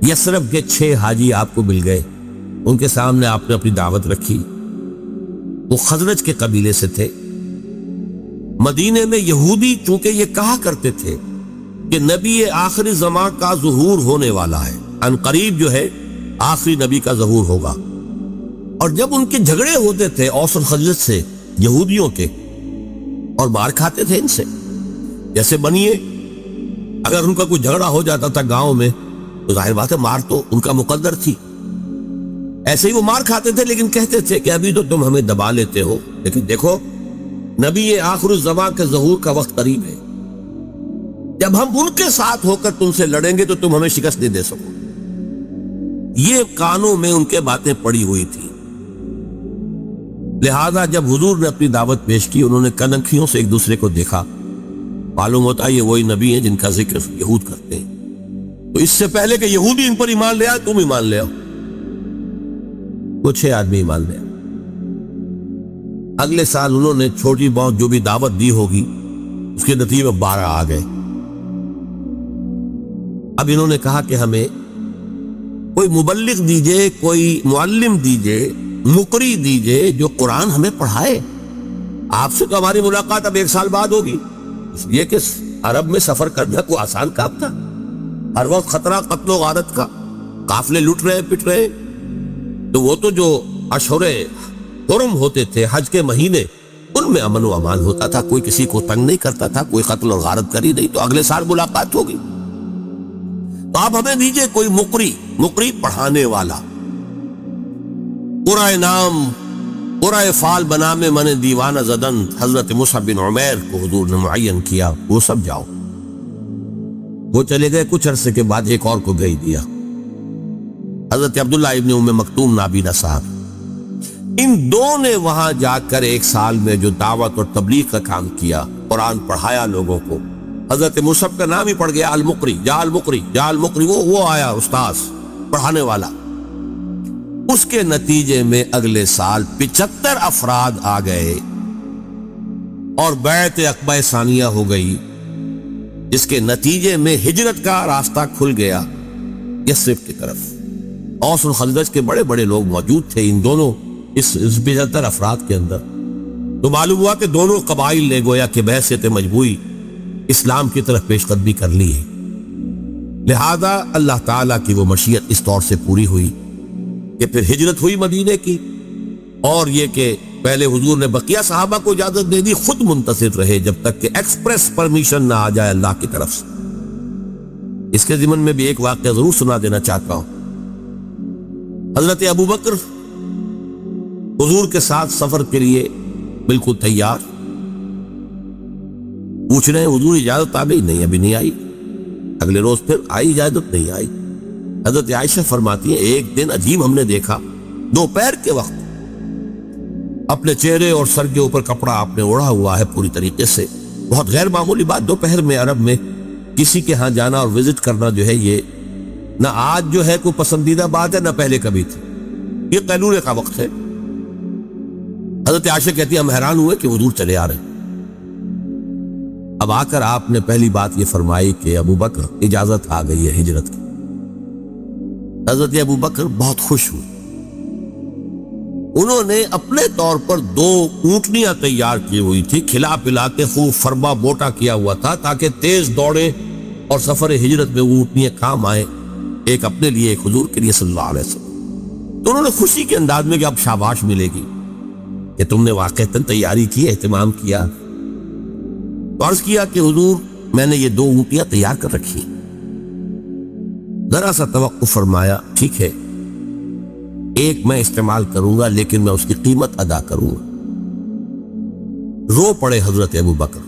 یثرب کے 6 حاجی آپ کو مل گئے، ان کے سامنے آپ نے اپنی دعوت رکھی. وہ خزرج کے قبیلے سے تھے. مدینے میں یہودی چونکہ یہ کہا کرتے تھے کہ نبی آخری زمان کا ظہور ہونے والا ہے، ان قریب جو ہے آخری نبی کا ظہور ہوگا. اور جب ان کے جھگڑے ہوتے تھے اوس اور خزرج سے یہودیوں کے، اور مار کھاتے تھے ان سے، جیسے بنیے اگر ان کا کوئی جھگڑا ہو جاتا تھا گاؤں میں تو ظاہر بات ہے مار تو ان کا مقدر تھی. ایسے ہی وہ مار کھاتے تھے، لیکن کہتے تھے کہ ابھی تو تم ہمیں دبا لیتے ہو، لیکن دیکھو نبی آخر الزمان کے ظہور کا وقت قریب ہے. جب ہم ان کے ساتھ ہو کر تم سے لڑیں گے تو تم ہمیں شکست نہیں دے سکو. یہ کانوں میں ان کے باتیں پڑی ہوئی تھی. لہذا جب حضور نے اپنی دعوت پیش کی، انہوں نے کنکھیوں سے ایک دوسرے کو دیکھا. معلوم ہوتا ہے یہ وہی نبی ہیں جن کا ذکر یہود کرتے ہیں. تو اس سے پہلے کہ یہودی ان پر ایمان لے آئے، تم ایمان لے آؤ. وہ 6 آدمی ایمان لے آئے. اگلے سال انہوں نے چھوٹی بہت جو بھی دعوت دی ہوگی اس کے نتیجے میں 12 آ گئے. اب انہوں نے کہا کہ ہمیں کوئی مبلغ دیجئے، کوئی معلم دیجئے، مقری دیجئے جو قرآن ہمیں پڑھائے. آپ سے تو ہماری ملاقات اب 1 سال بعد ہوگی، اس لیے کہ عرب میں سفر کرنا کوئی آسان کام تھا. ہر وقت خطرہ قتل و غارت کا، قافلے لٹ رہے پٹ رہے. تو وہ تو جو اشہر حرم ہوتے تھے، حج کے مہینے، ان میں امن و امان ہوتا تھا، کوئی کسی کو تنگ نہیں کرتا تھا، کوئی قتل اور غارت کری نہیں. تو اگلے سال ملاقات ہوگی. تو آپ ہمیں دیجئے کوئی مقری پڑھانے والا. قرآن نام قرآن فال بنام من دیوانہ زدن حضرت مصعب بن عمیر کو حضور نے معین کیا. وہ سب جاؤ. وہ چلے گئے. کچھ عرصے کے بعد ایک اور کو بھیج دیا، حضرت عبداللہ ابن ام مکتوم نابینا صاحب. ان دو نے وہاں جا کر 1 سال میں جو دعوت اور تبلیغ کا کام کیا، قرآن پڑھایا لوگوں کو. حضرت مصعب کا نام ہی پڑ گیا المقری. جا المقری وہ آیا استاذ پڑھانے والا. اس کے نتیجے میں اگلے سال 75 افراد آ گئے اور بیعت عقبہ ثانیہ ہو گئی، جس کے نتیجے میں ہجرت کا راستہ کھل گیا یثرب کی طرف. اوس اور خزرج کے بڑے بڑے لوگ موجود تھے ان دونوں اس 75 افراد کے اندر. تو معلوم ہوا کہ دونوں قبائل نے گویا کہ بحثیت مجموعی اسلام کی طرف پیش قدمی کر لی ہے. لہذا اللہ تعالیٰ کی وہ مشیت اس طور سے پوری ہوئی کہ پھر ہجرت ہوئی مدینے کی. اور یہ کہ پہلے حضور نے بقیہ صحابہ کو اجازت دے دی، خود منتظر رہے جب تک کہ ایکسپریس پرمیشن نہ آ جائے اللہ کی طرف سے. اس کے ضمن میں بھی ایک واقعہ ضرور سنا دینا چاہتا ہوں. حضرت ابو بکر حضور کے ساتھ سفر کے لیے بالکل تیار. پوچھ رہے ہیں حضور اجازت آ گئی؟ نہیں ابھی نہیں آئی. اگلے روز پھر آئی اجازت؟ نہیں آئی. حضرت عائشہ فرماتی ہیں ایک دن عجیب ہم نے دیکھا، دوپہر کے وقت اپنے چہرے اور سر کے اوپر کپڑا آپ نے اوڑھا ہوا ہے پوری طریقے سے. بہت غیر معمولی بات. دوپہر میں عرب میں کسی کے ہاں جانا اور وزٹ کرنا جو ہے یہ نہ آج جو ہے کوئی پسندیدہ بات ہے، نہ پہلے کبھی تھی. یہ قیلولے کا وقت ہے. حضرت عائشہ کہتی ہے ہم حیران ہوئے کہ حضور چلے آ رہے ہیں. اب آ کر آپ نے پہلی بات یہ فرمائی کہ ابو بکر اجازت آ گئی ہے ہجرت کی. حضرت ابو بکر بہت خوش ہوئے. انہوں نے اپنے طور پر 2 اونٹنیاں تیار کی ہوئی تھی، کھلا پلا کے خوب فربا موٹا کیا ہوا تھا تاکہ تیز دوڑے اور سفر ہجرت میں وہ اونٹنیاں کام آئے، ایک اپنے لیے ایک حضور کے لیے صلی اللہ علیہ وسلم. تو انہوں نے خوشی کے انداز میں کہ اب شاباش ملے گی کہ تم نے واقعتاً تیاری کی، اہتمام کیا. عرض کیا کہ حضور میں نے یہ 2 اونٹیاں تیار کر رکھی. ذرا سا توقف فرمایا، ٹھیک ہے ایک میں استعمال کروں گا لیکن میں اس کی قیمت ادا کروں گا. رو پڑے حضرت ابو بکر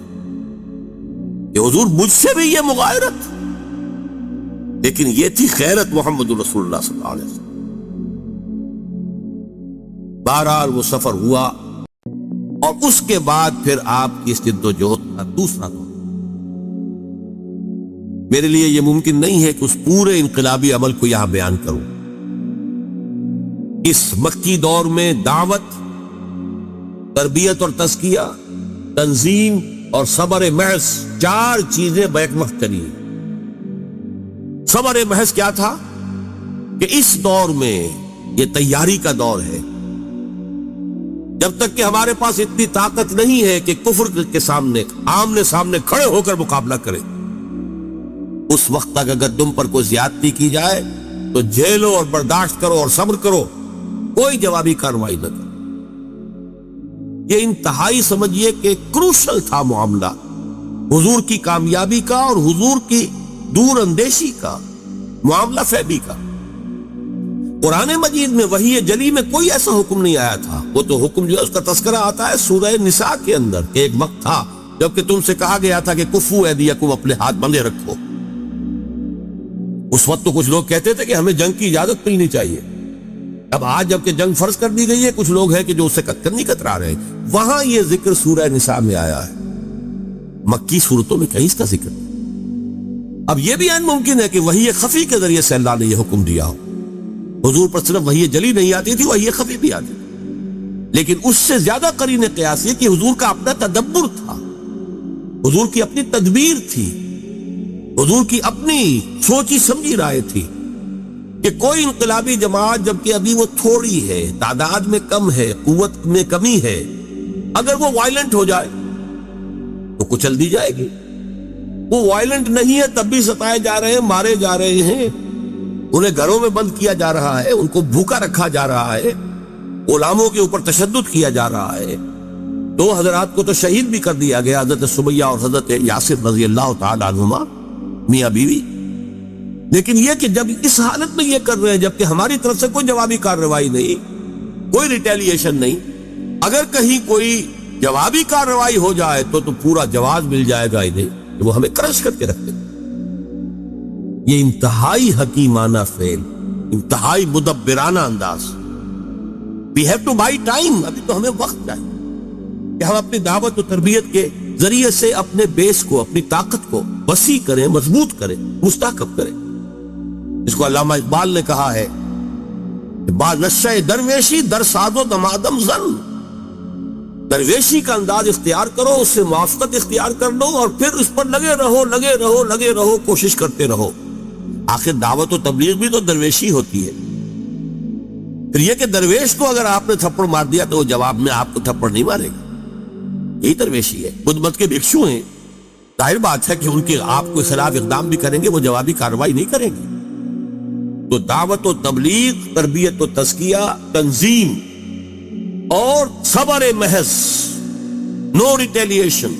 کہ حضور مجھ سے بھی یہ مغایرت، لیکن یہ تھی خیرت محمد رسول اللہ صلی اللہ علیہ وسلم. بہرحال وہ سفر ہوا. اور اس کے بعد پھر آپ کی اس جدوجہد کا دوسرا دور۔ میرے لیے یہ ممکن نہیں ہے کہ اس پورے انقلابی عمل کو یہاں بیان کروں۔ اس مکی دور میں دعوت، تربیت اور تزکیہ، تنظیم اور صبر محض، چار چیزیں بیک وقت کری۔ صبر محض کیا تھا کہ اس دور میں یہ تیاری کا دور ہے، جب تک کہ ہمارے پاس اتنی طاقت نہیں ہے کہ کفر کے سامنے آمنے سامنے کھڑے ہو کر مقابلہ کرے، اس وقت تک اگر تم پر کوئی زیادتی کی جائے تو جھیلو اور برداشت کرو اور صبر کرو، کوئی جوابی کارروائی نہ کرو۔ یہ انتہائی سمجھیے کہ کروشل تھا معاملہ، حضور کی کامیابی کا اور حضور کی دور اندیشی کا، معاملہ فیبی کا۔ قرآن مجید میں وحی جلی میں کوئی ایسا حکم نہیں آیا تھا، وہ تو حکم جو ہے اس کا تذکرہ آتا ہے سورہ نساء کے اندر کہ ایک وقت تھا جبکہ تم سے کہا گیا تھا کہ کفو ایدیکم، اپنے ہاتھ بندھے رکھو۔ اس وقت تو کچھ لوگ کہتے تھے کہ ہمیں جنگ کی اجازت ملنی چاہیے۔ اب آج جبکہ جنگ فرض کر دی گئی ہے، کچھ لوگ ہیں کہ جو اس سے نہیں کترا رہے ہیں۔ وہاں یہ ذکر سورہ نساء میں آیا ہے، مکی صورتوں میں کہیں اس کا ذکر نہیں۔ اب یہ بھی عین ممکن ہے کہ وحی خفی کے ذریعے سے اللہ نے یہ حکم دیا ہو۔ حضور پر صرف وحی جلی نہیں آتی تھی، وحی خفی بھی آتی تھی، لیکن اس سے زیادہ قرین قیاس یہ کہ حضور کا اپنا تدبر تھا، حضور کی اپنی تدبیر تھی، حضور کی اپنی سوچی سمجھی رائے تھی کہ کوئی انقلابی جماعت جبکہ ابھی وہ تھوڑی ہے، تعداد میں کم ہے، قوت میں کمی ہے، اگر وہ وائلنٹ ہو جائے تو کچل دی جائے گی۔ وہ وائلنٹ نہیں ہے تب بھی ستائے جا رہے ہیں، مارے جا رہے ہیں، انہیں گھروں میں بند کیا جا رہا ہے، ان کو بھوکا رکھا جا رہا ہے، غلاموں کے اوپر تشدد کیا جا رہا ہے۔ دو حضرات کو تو شہید بھی کر دیا گیا، حضرت سمیہ اور حضرت یاسر رضی اللہ تعالی عنہما، میاں بیوی۔ لیکن یہ کہ جب اس حالت میں یہ کر رہے ہیں جبکہ ہماری طرف سے کوئی جوابی کارروائی نہیں، کوئی ریٹیلیشن نہیں، اگر کہیں کوئی جوابی کارروائی ہو جائے تو پورا جواز مل جائے گا انہیں کہ وہ ہمیں کرش کر کے رکھ دیں۔ یہ انتہائی حکیمانہ فعل، انتہائی مدبرانہ انداز۔ We have to buy time، ابھی تو ہمیں وقت چاہیے کہ ہم اپنی دعوت و تربیت کے ذریعے سے اپنے بیس کو، اپنی طاقت کو وسیع کریں، مضبوط کریں، مستحکم کریں۔ اس کو علامہ اقبال نے کہا ہے کہ با نشہ درویشی در ساد و دمادم زن، درویشی کا انداز اختیار کرو، اس سے موافقت اختیار کر لو اور پھر اس پر لگے رہو لگے رہو لگے رہو، کوشش کرتے رہو۔ آخر دعوت و تبلیغ بھی تو درویشی ہوتی ہے۔ پھر یہ کہ درویش کو اگر آپ نے تھپڑ مار دیا تو وہ جواب میں آپ کو تھپڑ نہیں مارے گا، یہی درویشی ہے۔ بدھ مت کے بھکشو ہیں، ظاہر بات ہے کہ ان کے آپ کو خلاف اقدام بھی کریں گے، وہ جوابی کارروائی نہیں کریں گے۔ تو دعوت و تبلیغ، تربیت و تزکیہ، تنظیم اور صبر محض، no retaliation,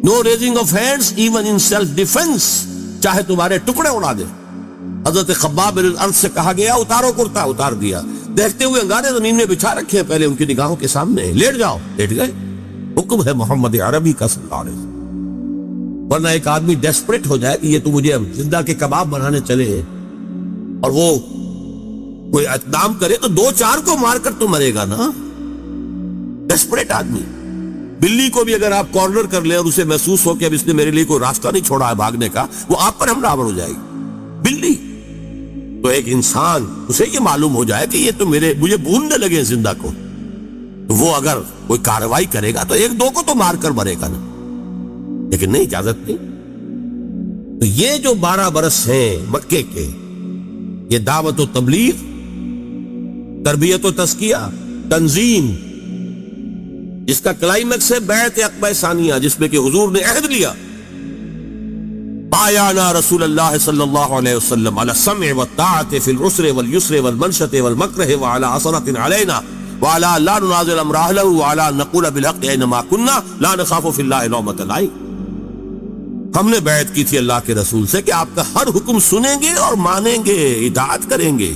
no raising of hands even in self defence, چاہے تمہارے ٹکڑے اڑا دے۔ حضرت خباب بن الارض سے کہا گیا اتارو کرتا، اتار دیا۔ دیکھتے ہوئے انگارے زمین میں بچھا رکھے ہیں پہلے ان کی نگاہوں کے سامنے، لیٹ جاؤ، لیٹ گئے۔ حکم ہے محمد عربی کا صلی اللہ علیہ وسلم، ورنہ ایک آدمی ڈیسپریٹ ہو جائے کہ یہ تو مجھے زندہ کے کباب بنانے چلے ہیں، اور وہ کوئی اقدام کرے تو دو چار کو مار کر تو مرے گا نا۔ ڈیسپریٹ آدمی، بلی کو بھی اگر آپ کارنر کر لیں اور اسے محسوس ہو کہ اب اس نے میرے لیے کوئی راستہ نہیں چھوڑا ہے بھاگنے کا، وہ آپ پر حملہ آور ہو جائے گی۔ بلی تو ایک انسان، اسے یہ معلوم ہو جائے کہ یہ تو مجھے بھوننے لگے زندہ کو، تو وہ اگر کوئی کارروائی کرے گا تو ایک دو کو تو مار کر مرے گا نا، لیکن نہیں، اجازت نہیں۔ تو یہ جو 12 برس ہیں مکے کے، یہ دعوت و تبلیغ، تربیت و تزکیہ، تنظیم، جس کا کلائمیکس ہے بیعت عقبہ ثانیہ، جس میں کہ حضور نے عہد لیا، بایعنا رسول اللہ صلی اللہ علیہ وسلم علی السمع والطاعة فی العسر والیسر والمنشط والمکرہ وعلی عثرة علینا وعلی لا ننازل امر اہلہ وعلی نقول بالحق اینما کننا لا نخاف فی اللہ لومۃ لائم۔ ہم نے بیعت کی تھی اللہ کے رسول سے کہ آپ کا ہر حکم سنیں گے اور مانیں گے، اطاعت کریں گے،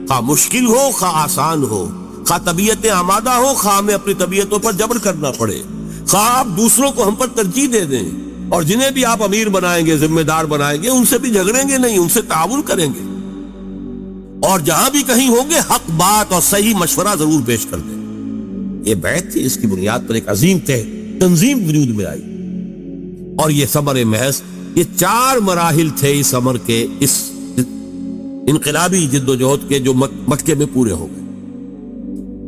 خواہ مشکل ہو خواہ آسان ہو، خواہ طبیعتیں آمادہ ہو خواہ ہمیں اپنی طبیعتوں پر جبر کرنا پڑے، خواہ آپ دوسروں کو ہم پر ترجیح دے دیں، اور جنہیں بھی آپ امیر بنائیں گے، ذمہ دار بنائیں گے، ان سے بھی جھگڑیں گے نہیں، ان سے تعاون کریں گے، اور جہاں بھی کہیں ہوں گے حق بات اور صحیح مشورہ ضرور پیش کر دیں۔ یہ بیعت تھی، اس کی بنیاد پر ایک عظیم تنظیم وجود میں آئی، اور یہ ثمر محض، یہ 4 مراحل تھے اس عمر کے، اس انقلابی جد و جہد کے، جو مکے میں پورے ہو گئے۔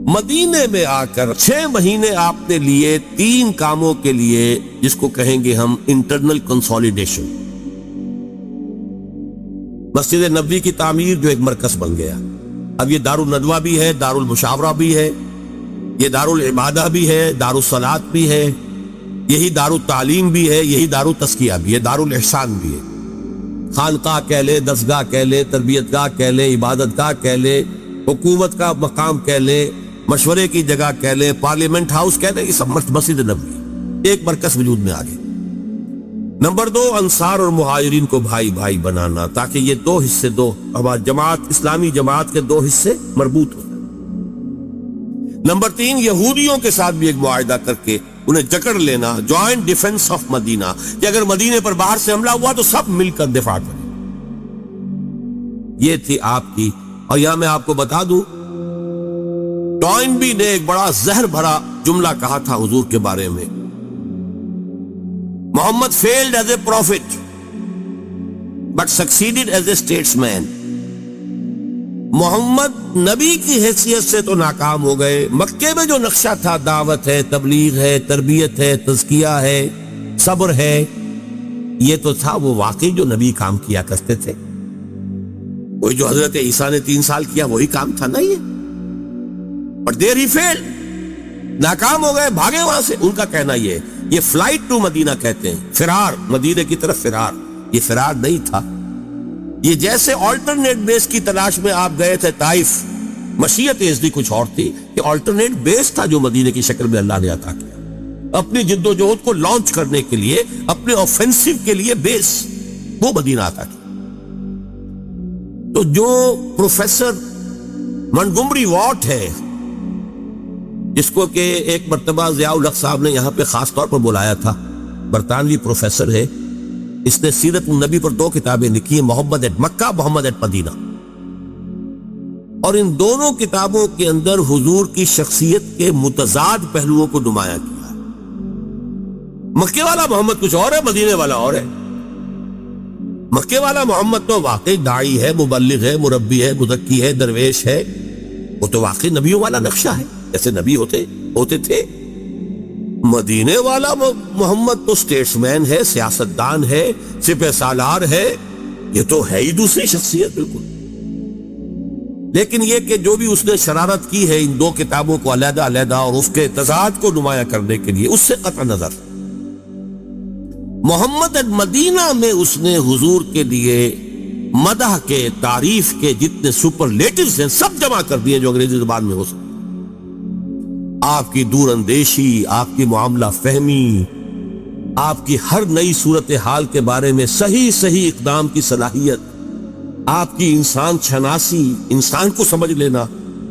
مدینے میں آ کر 6 مہینے آپ نے لیے 3 کاموں کے لیے، جس کو کہیں گے ہم انٹرنل کنسولیڈیشن۔ مسجد نبوی کی تعمیر جو ایک مرکز بن گیا، اب یہ دار الندوہ بھی ہے، دار المشاورہ بھی ہے، یہ دار العبادہ بھی ہے، دار الصلاۃ بھی ہے، یہی دار التعلیم بھی ہے، یہی دار التزکیہ بھی ہے، دار الاحسان بھی ہے۔ خانقاہ کہہ لے، دستگاہ کہہ لے، تربیت گاہ کہہ لے، عبادت گاہ کہہ لے، حکومت کا مقام کہہ لے، مشورے کی جگہ کہہ لے، پارلیمنٹ ہاؤس کہہ لے، یہ سب مسجد نبوی ایک مرکز وجود میں آ گئے۔ نمبر 2، انصار اور مہاجرین کو بھائی بھائی بنانا، تاکہ یہ 2 حصے، ہماری جماعت، اسلامی جماعت کے 2 حصے مربوط ہو۔ نمبر 3، یہودیوں کے ساتھ بھی ایک معاہدہ کر کے انہیں جکڑ لینا، جوائنٹ ڈیفنس آف مدینہ، کہ اگر مدینے پر باہر سے حملہ ہوا تو سب مل کر دفاع کریں۔ یہ تھی آپ کی، اور یہاں میں آپ کو بتا دوں، ٹوائنبی نے ایک بڑا زہر بھرا جملہ کہا تھا حضور کے بارے میں، محمد failed as a prophet but succeeded as a statesman۔ محمد نبی کی حیثیت سے تو ناکام ہو گئے، مکے میں جو نقشہ تھا، دعوت ہے، تبلیغ ہے، تربیت ہے، تزکیہ ہے، صبر ہے، یہ تو تھا وہ واقعی جو نبی کام کیا کرتے تھے۔ وہی جو حضرت عیسیٰ نے 3 سال کیا، وہی کام تھا نا یہ، اور دیر ہی فیل، ناکام ہو گئے، بھاگے وہاں سے۔ ان کا کہنا یہ ہے، یہ فلائٹ ٹو مدینہ کہتے ہیں، فرار، مدینہ کی طرف فرار۔ یہ فرار نہیں تھا، یہ جیسے آلٹرنیٹ بیس کی تلاش میں آپ گئے تھے طائف، مشیت ازدی کچھ اور تھی، یہ آلٹرنیٹ بیس تھا جو مدینہ کی شکل میں اللہ نے عطا کیا، اپنی جد و جہد کو لانچ کرنے کے لیے، اپنے آفینسو کے لیے بیس وہ مدینہ عطا کیا۔ تو جو پروفیسر منگمبری واٹ ہے، جس کو کہ ایک مرتبہ ضیاء الحق صاحب نے یہاں پہ خاص طور پر بلایا تھا، برطانوی پروفیسر ہے، اس نے سیرت النبی پر 2 کتابیں لکھی ہیں، محمد at Mecca, Muhammad at Medina, اور ان دونوں کتابوں کے اندر حضور کی شخصیت کے متضاد پہلوؤں کو نمایاں کیا۔ مکے والا محمد کچھ اور ہے، مدینے والا اور ہے۔ مکے والا محمد تو واقعی داعی ہے، مبلغ ہے، مربی ہے، مزکی ہے، درویش ہے، وہ تو واقعی نبیوں والا نقشہ ہے، جیسے نبی ہوتے تھے۔ مدینے والا محمد تو سٹیٹسمین ہے، سیاستدان ہے، سپہ سالار ہے، یہ تو ہے ہی دوسری شخصیت بالکل۔ لیکن یہ کہ جو بھی اس نے شرارت کی ہے ان 2 کتابوں کو علیحدہ علیحدہ اور اس کے تضاد کو نمایاں کرنے کے لیے، اس سے قطع نظر محمد مدینہ میں اس نے حضور کے لیے مدح کے، تعریف کے جتنے سپرلیٹیوز ہیں سب جمع کر دیے جو انگریزی زبان میں ہو سکتے۔ آپ کی دور اندیشی، آپ کی معاملہ فہمی، آپ کی ہر نئی صورتحال کے بارے میں صحیح اقدام کی صلاحیت، آپ کی انسان شناسی، انسان کو سمجھ لینا،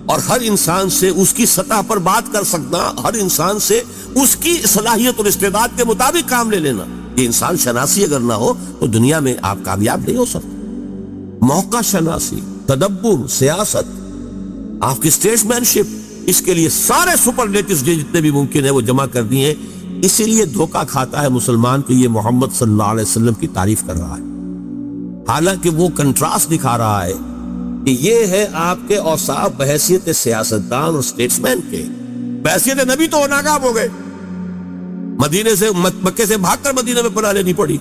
اور ہر انسان سے اس کی سطح پر بات کر سکنا، ہر انسان سے اس کی صلاحیت اور استعداد کے مطابق کام لے لینا، یہ انسان شناسی اگر نہ ہو تو دنیا میں آپ کامیاب نہیں ہو سکتے۔ موقع شناسی، تدبر، سیاست، آپ کی سٹیٹسمین شپ، اس کے لیے سارے سپرلیٹیوز جتنے بھی ممکن ہے وہ جمع کر دیے۔ اسی لیے دھوکہ کھاتا ہے مسلمان کہ یہ محمد صلی اللہ علیہ وسلم کی تعریف کر رہا ہے، حالانکہ وہ کنٹراسٹ دکھا رہا ہے کہ یہ ہے آپ کے اوصاف بحیثیت سیاستدان اور سٹیٹسمین کے۔ بحیثیت نبی تو وہ ناکام ہو گئے، مدینے سے، مکے سے بھاگ کر مدینے میں پناہ لینی پڑی،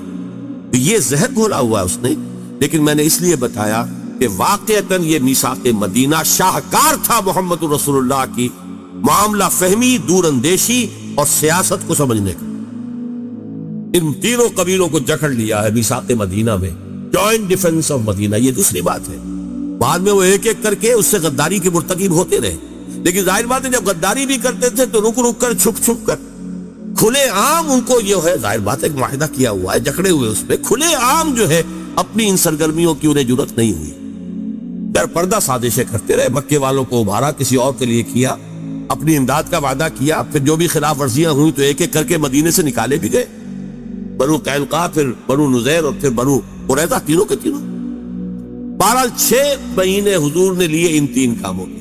تو یہ زہر گھولا ہوا ہے اس نے۔ لیکن میں نے اس لیے بتایا کہ واقعتاً یہ میثاق مدینہ شاہکار تھا محمد رسول اللہ کی معاملہ فہمی، دور اندیشی اور سیاست کو سمجھنے کا۔ ان 3 قبیلوں کو جکڑ لیا ہے میثاق مدینہ میں، جوائنٹ ڈیفنس آف مدینہ۔ یہ دوسری بات ہے، بعد میں وہ ایک ایک کر کے اس سے غداری کے مرتکب ہوتے رہے، لیکن ظاہر بات ہے جب غداری بھی کرتے تھے تو رک رک کر، چھپ چھپ کر، کھلے عام ان کو یہ ہے، ظاہر بات ہے معاہدہ کیا ہوا ہے، جکڑے ہوئے اس پہ، کھلے عام جو ہے اپنی ان سرگرمیوں کی انہیں ضرورت نہیں ہوئی، در پردہ سازشیں کرتے رہے، مکے والوں کو ابھارا، کسی اور کے لیے کیا، اپنی امداد کا وعدہ کیا، پھر جو بھی خلاف ورزیاں ہوئی تو ایک ایک کر کے مدینے سے نکالے بھی گئے، بنو قینقاع، پھر بنو نذیر اور پھر بنو قریظہ، تینوں کے تینوں۔ بہرحال 6 مہینے حضور نے لیے ان 3 کاموں کے،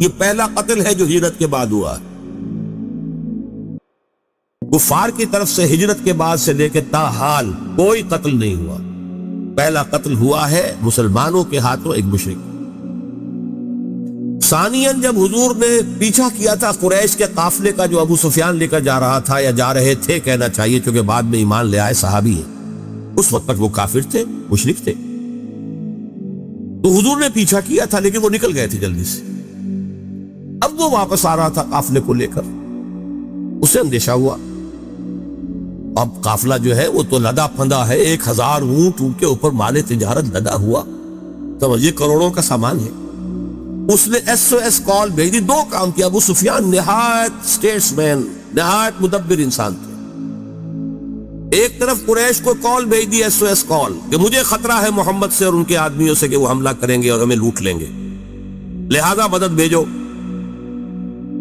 یہ پہلا قتل ہے جو ہجرت کے بعد ہوا ہے. کفار کی طرف سے ہجرت کے بعد سے لے کے تاحال کوئی قتل نہیں ہوا. پہلا قتل ہوا ہے مسلمانوں کے ہاتھوں ایک مشرک. ثانیاً جب حضور نے پیچھا کیا تھا قریش کے قافلے کا جو ابو سفیان لے کر جا رہا تھا، یا جا رہے تھے کہنا چاہیے چونکہ بعد میں ایمان لے آئے صحابی ہیں، اس وقت تک وہ کافر تھے، مشرک تھے. تو حضور نے پیچھا کیا تھا لیکن وہ نکل گئے تھے جلدی سے. اب وہ واپس آ رہا تھا قافلے کو لے کر. اسے اندیشہ ہوا اب قافلہ جو ہے وہ تو لدا پھندا ہے، 1000 اونٹ ان کے اوپر مال تجارت لدا ہوا، سمجھیے کروڑوں کا سامان ہے. اس نے SOS کال بھیج دی. 2 کام کیا. ابو سفیان نہایت سٹیٹس مین، نہایت مدبر انسان تھے. ایک طرف قریش کو کال بھیج دی، SOS کال، کہ مجھے خطرہ ہے محمد سے اور ان کے آدمیوں سے کہ وہ حملہ کریں گے اور ہمیں لوٹ لیں گے، لہذا مدد بھیجو.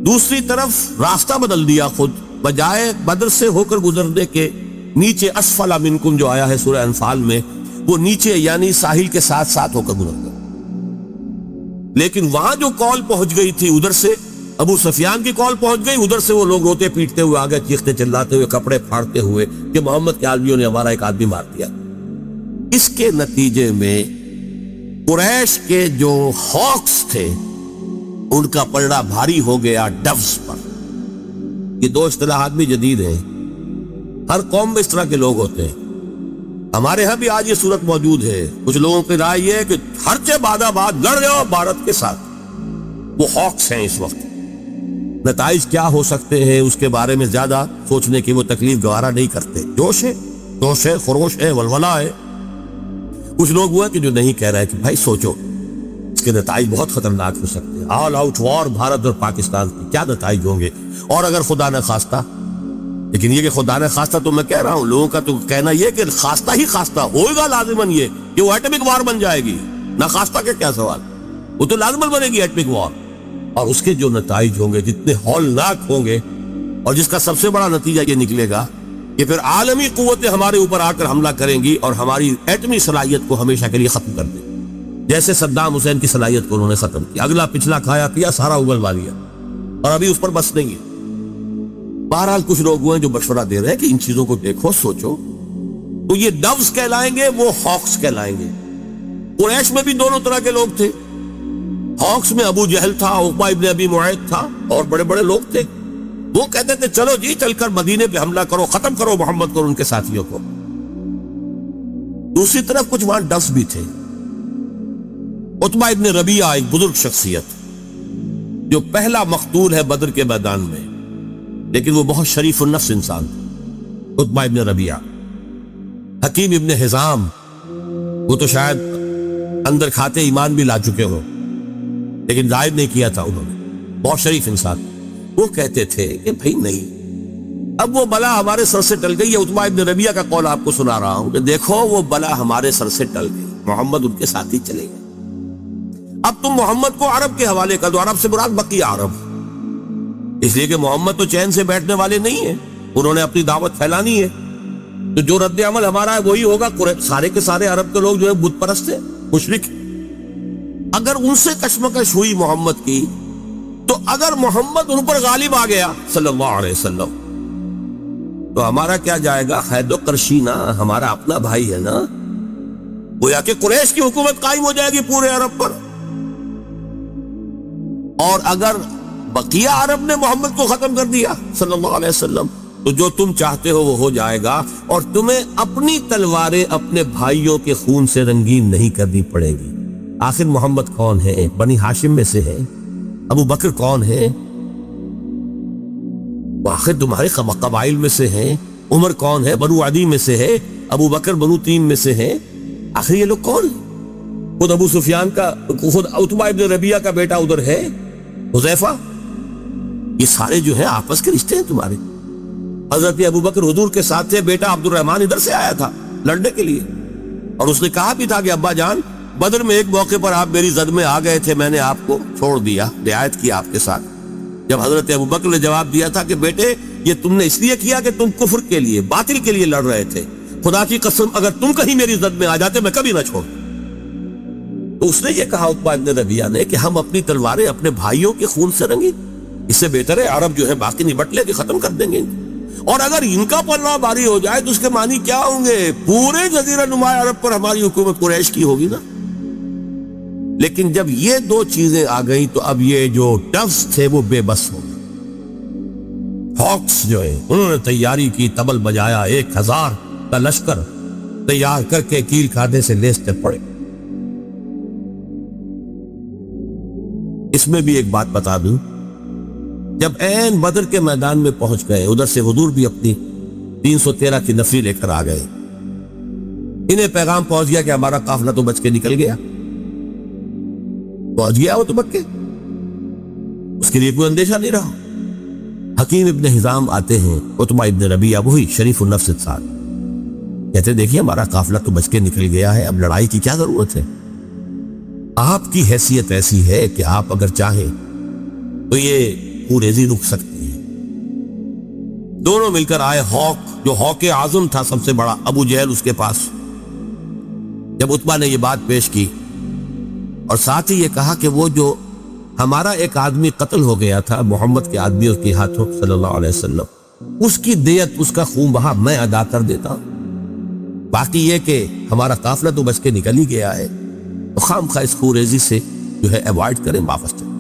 دوسری طرف راستہ بدل دیا خود، بجائے بدر سے ہو کر گزرنے کے نیچے اسفل منکم جو آیا ہے سورہ انفال میں، وہ نیچے یعنی ساحل کے ساتھ ساتھ ہو کر گزر گئے. لیکن وہاں جو کال پہنچ گئی تھی ادھر سے ابو سفیان کی کال پہنچ گئی، ادھر سے وہ لوگ روتے پیٹتے ہوئے آگے، چیختے چلاتے ہوئے، کپڑے پھاڑتے ہوئے کہ محمد کے آدمیوں نے ہمارا ایک آدمی مار دیا. اس کے نتیجے میں قریش کے جو ہاکس تھے ان کا پلڑا بھاری ہو گیا ڈوز پر. یہ 2 اصطلاحات بھی جدید ہیں، ہر قوم میں اس طرح کے لوگ ہوتے ہیں. ہمارے ہاں بھی آج یہ صورت موجود ہے. کچھ لوگوں کی رائے یہ ہے کہ ہر چے بعد لڑ جاؤ بھارت کے ساتھ. وہ ہاکس ہیں اس وقت. نتائج کیا ہو سکتے ہیں اس کے بارے میں زیادہ سوچنے کی وہ تکلیف گوارا نہیں کرتے. جوش ہے، خروش ہے، ولولہ ہے. کچھ لوگ وہ ہیں کہ جو نہیں کہہ رہے کہ بھائی سوچو، اس کے نتائج بہت خطرناک ہو سکتے ہیں. آل آؤٹ وار بھارت اور پاکستان کی کیا نتائج ہوں گے. اور اگر خدا نہ خواستہ، لیکن یہ کہ خدا نے خواستہ تو میں کہہ رہا ہوں، لوگوں کا تو کہنا یہ کہ خواستہ ہی خواستہ ہوگا لازماً یہ کہ وہ ایٹمک وار بن جائے گی. نہ خواستہ کے کیا سوال، وہ تو لازماً بنے گی ایٹمک وار. اور اس کے جو نتائج ہوں گے جتنے ہولناک ہوں گے، اور جس کا سب سے بڑا نتیجہ یہ نکلے گا کہ پھر عالمی قوتیں ہمارے اوپر آ کر حملہ کریں گی اور ہماری ایٹمی صلاحیت کو ہمیشہ کے لیے ختم کر دیں گی. جیسے صدام حسین کی صلاحیت کو انہوں نے ختم کیا، اگلا پچھلا کھایا پیا سارا اگلوا لیا، اور ابھی اس پر بس نہیں ہے. بہرحال کچھ لوگ ہوئے جو مشورہ دے رہے ہیں کہ ان چیزوں کو دیکھو، سوچو. تو یہ ڈوز کہلائیں گے، وہ ہاکس کہلائیں گے. قریش میں بھی دونوں طرح کے لوگ تھے. ہاکس میں ابو جہل تھا، عقبہ ابن ابی معیط تھا، اور بڑے بڑے لوگ تھے. وہ کہتے تھے چلو جی چل کر مدینے پہ حملہ کرو، ختم کرو محمد کو اور ان کے ساتھیوں کو. دوسری طرف کچھ وہاں ڈوز بھی تھے. عتبہ ابن ربیعہ ایک بزرگ شخصیت جو پہلا مقتول ہے بدر کے میدان میں، لیکن وہ بہت شریف النفس انسان تھا. عتبہ ابن ربیعہ. حکیم ابن حزام، وہ تو شاید اندر کھاتے ایمان بھی لا چکے ہو، لیکن ظاہر نہیں کیا تھا انہوں نے. بہت شریف انسان. وہ کہتے تھے کہ بھائی نہیں، اب وہ بلا ہمارے سر سے ٹل گئی. عتبہ ابن ربیعہ کا قول آپ کو سنا رہا ہوں کہ دیکھو وہ بلا ہمارے سر سے ٹل گئی، محمد ان کے ساتھ ہی چلے گئے. اب تم محمد کو عرب کے حوالے کر دو. عرب سے مراد بقیہ عرب، اس لیے کہ محمد تو چین سے بیٹھنے والے نہیں ہیں، انہوں نے اپنی دعوت پھیلانی ہے. تو جو رد عمل ہمارا ہے وہی ہوگا. سارے کے سارے عرب کے لوگ جو ہے بت پرست ہیں، مشرک. اگر ان سے کشمکش ہوئی محمد کی، تو اگر محمد ان پر غالب آ گیا صلی اللہ علیہ وسلم، تو ہمارا کیا جائے گا؟ خید و کرشی نا، ہمارا اپنا بھائی ہے نا. گویا کہ قریش کی حکومت قائم ہو جائے گی پورے عرب پر. اور اگر بقیہ عرب نے محمد کو ختم کر دیا صلی اللہ علیہ وسلم، تو جو تم چاہتے ہو وہ ہو جائے گا، اور تمہیں اپنی تلواریں اپنے بھائیوں کے خون سے رنگین نہیں کرنی پڑے گی. آخر محمد کون ہے؟ بنی ہاشم میں سے ہے. ابو بکر کون ہے؟ آخر تمہارے قبائل میں سے ہیں. عمر کون ہے؟ بنو عدی میں سے ہے. ابو بکر بنو تیم میں سے ہے. آخر یہ لوگ کون ہیں؟ خود ابو سفیان کا، خود عتبہ ابن ربیعہ کا بیٹا ادھر ہے، حذیفہ. یہ سارے جو ہیں آپس کے رشتے ہیں تمہارے. حضرت ابو بکر حضور کے ساتھ تھے، بیٹا عبد الرحمن ادھر سے آیا تھا لڑنے کے لیے، اور اس نے کہا بھی تھا کہ ابا جان بدر میں ایک موقع پر آپ میری زد میں آ گئے تھے، میں نے آپ کو چھوڑ دیا، رعایت کی آپ کے ساتھ. جب حضرت ابو بکر نے جواب دیا تھا کہ بیٹے یہ تم نے اس لیے کیا کہ تم کفر کے لیے، باطل کے لیے لڑ رہے تھے، خدا کی قسم اگر تم کہیں میری زد میں آ جاتے میں کبھی نہ چھوڑ. تو اس نے یہ کہا عتبہ ابن ربیعہ نے کہ ہم اپنی تلواریں اپنے بھائیوں کے خون سے رنگیں، اس سے بہتر ہے عرب جو ہے باقی نبٹ لے کے ختم کر دیں گے، اور اگر ان کا پلہ بھاری ہو جائے تو اس کے معنی کیا ہوں گے؟ پورے جزیرہ نما عرب پر ہماری حکومت قریش کی ہوگی نا۔ لیکن جب یہ دو چیزیں آ گئیں تو اب یہ جو ڈوز تھے وہ بے بس ہو گئے۔ ہاکس جو ہے انہوں نے تیاری کی، طبل بجایا، 1000 کا لشکر تیار کر کے کیل کھانے سے لیس چل پڑے۔ اس میں بھی ایک بات بتا دوں، جب عین بدر کے میدان میں پہنچ گئے، ادھر سے حضور بھی اپنی 313 کی نفری لے کر آ گئے، انہیں پیغام پہنچ گیا کہ ہمارا قافلہ تو بچ کے نکل گیا، پہنچ گیا وہ تو بک کے، اس کے لیے کوئی اندیشہ نہیں رہا۔ حکیم ابن حزام آتے ہیں، عتبہ ابن ربیعہ وہی شریف النفس انسان، کہتے دیکھیے ہمارا قافلہ تو بچ کے نکل گیا ہے، اب لڑائی کی کیا ضرورت ہے؟ آپ کی حیثیت ایسی ہے کہ آپ اگر چاہیں تو یہ خوریزی رک سکتی ہے۔ دونوں مل کر آئے، ہاک جو ہاک اعظم تھا سب سے بڑا، ابو جہل اس کے پاس۔ جب عتبہ نے یہ بات پیش کی اور ساتھ ہی یہ کہا کہ وہ جو ہمارا ایک آدمی قتل ہو گیا تھا محمد کے آدمیوں کے ہاتھوں صلی اللہ علیہ وسلم، اس کی دیت، اس کا خون بہا میں ادا کر دیتا ہوں، باقی یہ کہ ہمارا قافلہ تو بچ کے نکل ہی گیا ہے، تو خام خواہ اس خوریزی سے جو ہے ایوائڈ کریں، واپس چلیں۔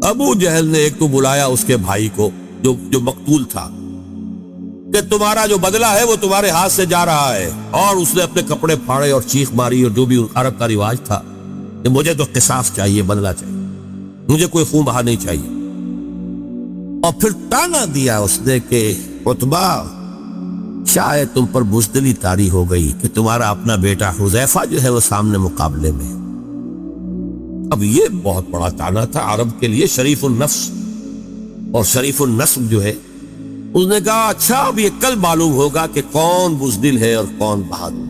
ابو جہل نے ایک تو بلایا اس کے بھائی کو جو مقتول تھا کہ تمہارا جو بدلہ ہے وہ تمہارے ہاتھ سے جا رہا ہے، اور اس نے اپنے کپڑے پھاڑے اور چیخ ماری، اور جو بھی عرب کا رواج تھا کہ مجھے تو قصاص چاہیے، بدلہ چاہیے، مجھے کوئی خون بہا نہیں چاہیے۔ اور پھر تانا دیا اس نے کہ عتبہ شاید تم پر بزدلی طاری ہو گئی کہ تمہارا اپنا بیٹا حذیفہ جو ہے وہ سامنے مقابلے میں۔ اب یہ بہت بڑا تانا تھا عرب کے لیے، شریف النفس اور شریف النسب جو ہے، اس نے کہا اچھا اب یہ کل معلوم ہوگا کہ کون بزدل ہے اور کون بہادر۔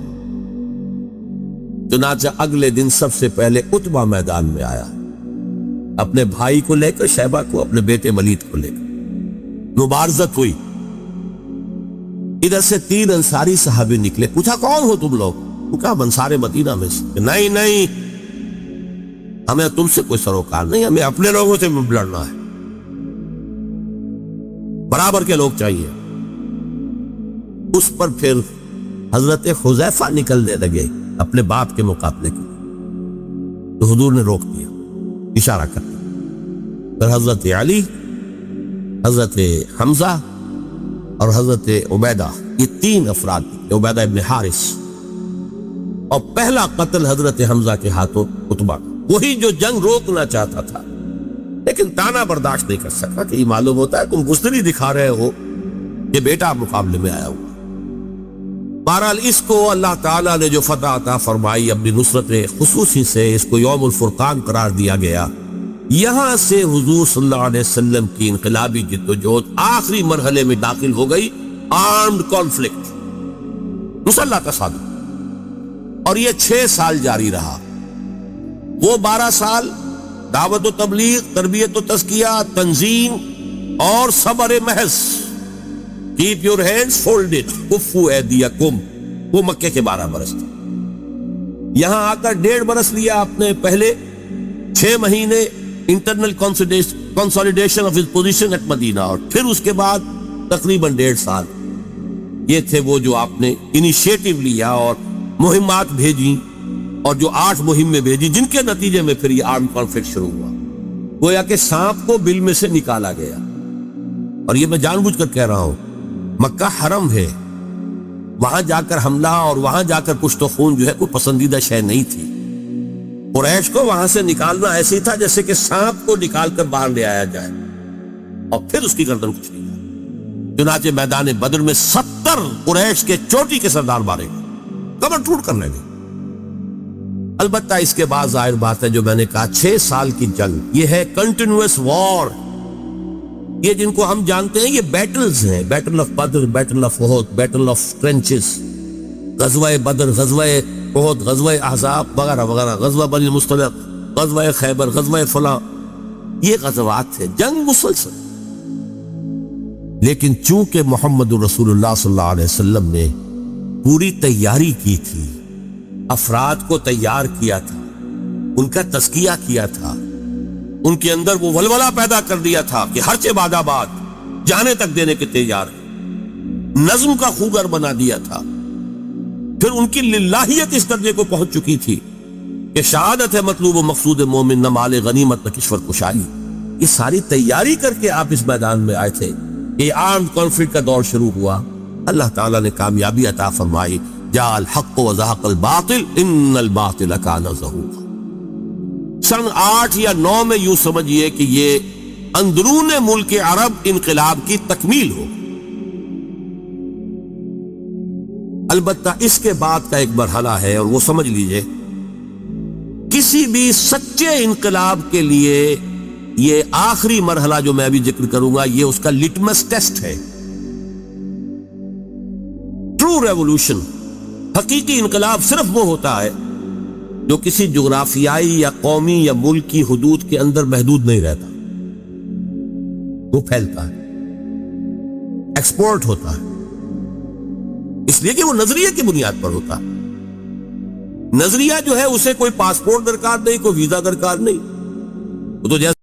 چنانچہ اگلے دن سب سے پہلے عتبہ میدان میں آیا، اپنے بھائی کو لے کر، شیبہ کو، اپنے بیٹے ولید کو لے کر مبارزت ہوئی۔ ادھر سے 3 انصاری صحابی نکلے، پوچھا کون ہو تم لوگ؟ وہ کہا انصار مدینہ میں سے۔ نہیں ہمیں تم سے کوئی سروکار نہیں، ہمیں اپنے لوگوں سے لڑنا ہے، برابر کے لوگ چاہیے۔ اس پر پھر حضرت حذیفہ نکلنے لگے اپنے باپ کے مقابلے کے، تو حضور نے روک دیا اشارہ کر دیا۔ پھر حضرت علی، حضرت حمزہ اور حضرت عبیدہ، یہ 3 افراد، عبیدہ ابن حارث، اور پہلا قتل حضرت حمزہ کے ہاتھوں عتبہ، وہی جو جنگ روکنا چاہتا تھا لیکن تانا برداشت نہیں کر سکا کہ یہ معلوم ہوتا ہے تم بزدلی دکھا رہے ہو کہ بیٹا مقابلے میں آیا ہوا۔ بہرحال اس کو اللہ تعالیٰ نے جو فتح عطا فرمائی اپنی نصرت خصوصی سے، اس کو یوم الفرقان قرار دیا گیا۔ یہاں سے حضور صلی اللہ علیہ وسلم کی انقلابی جدوجہد آخری مرحلے میں داخل ہو گئی، آرمڈ کانفلکٹ، مسلح تصادم، اور یہ 6 سال جاری رہا۔ وہ 12 سال دعوت و تبلیغ، تربیت و تزکیہ، تنظیم اور صبر محض، کیپ یور ہینڈز فولڈڈ، کفو ایدیکم، وہ مکے کے 12 برس تھے۔ یہاں آ کر 1.5 برس لیا آپ نے، پہلے 6 مہینے internal consolidation of his position at Medina, اور پھر اس کے بعد تقریباً 1.5 سال۔ یہ تھے وہ جو آپ نے انیشیٹو لیا اور مہمات بھیجی، اور جو 8 مہمیں بھیجی، جن کے نتیجے میں پھر یہ آرم کانفلکٹ شروع ہوا۔ گویا کہ سانپ کو بل میں سے نکالا گیا۔ اور یہ میں جان بوجھ کر کہہ رہا ہوں، مکہ حرم ہے، وہاں جا کر حملہ اور وہاں جا کر کچھ تو خون جو ہے کوئی پسندیدہ شے نہیں تھی۔ قریش کو وہاں سے نکالنا ایسے ہی تھا جیسے کہ سانپ کو نکال کر باہر لے آیا جائے اور پھر اس کی گردن کچھ نہیں جائے۔ چنانچہ میدان بدر میں 70 قریش کے چوٹی کے سردار مارے گئے، کمر ٹوٹ کرنے گئے۔ البتہ اس کے بعد ظاہر بات ہے جو میں نے کہا 6 سال کی جنگ، یہ ہے کنٹینیوس وار۔ یہ جن کو ہم جانتے ہیں یہ بیٹلز ہیں، battle of Badr, battle of Uhud, battle of trenches, غزوہ بدر، غزوہ احد، غزوہ احزاب وغیرہ وغیرہ، غزوہ بنی المصطلق، غزوہ خیبر، غزوہ فلاں، یہ غزوات تھے، جنگ مسلسل۔ لیکن چونکہ محمد رسول اللہ صلی اللہ علیہ وسلم نے پوری تیاری کی تھی، افراد کو تیار کیا تھا، ان کا تزکیہ کیا تھا، ان کے اندر وہ ولولہ پیدا کر دیا تھا کہ ہر چہ باد آباد جانے تک دینے کے تیار ہیں، نظم کا خوگر بنا دیا تھا۔ پھر ان کی للہیت اس درجے کو پہنچ چکی تھی کہ شہادت ہے مطلوب و مقصود مومن، نہ مال غنیمت نہ کشور کشائی۔ یہ ساری تیاری کر کے آپ اس میدان میں آئے تھے کہ یہ آرمڈ کانفلکٹ کا دور شروع ہوا۔ اللہ تعالیٰ نے کامیابی عطا فرمائی، جاء الحق وزهق الباطل ان الباطل کان زہوقا۔ سن 8 یا 9 میں یوں سمجھیے کہ یہ اندرون ملک عرب انقلاب کی تکمیل ہو۔ البتہ اس کے بعد کا ایک مرحلہ ہے، اور وہ سمجھ لیجئے کسی بھی سچے انقلاب کے لیے یہ آخری مرحلہ جو میں ابھی ذکر کروں گا، یہ اس کا لٹمس ٹیسٹ ہے۔ ٹرو ریولوشن، حقیقی انقلاب صرف وہ ہوتا ہے جو کسی جغرافیائی یا قومی یا ملکی حدود کے اندر محدود نہیں رہتا، وہ پھیلتا ہے، ایکسپورٹ ہوتا ہے، اس لیے کہ وہ نظریے کی بنیاد پر ہوتا ہے۔ نظریہ جو ہے اسے کوئی پاسپورٹ درکار نہیں، کوئی ویزا درکار نہیں، وہ تو جیسے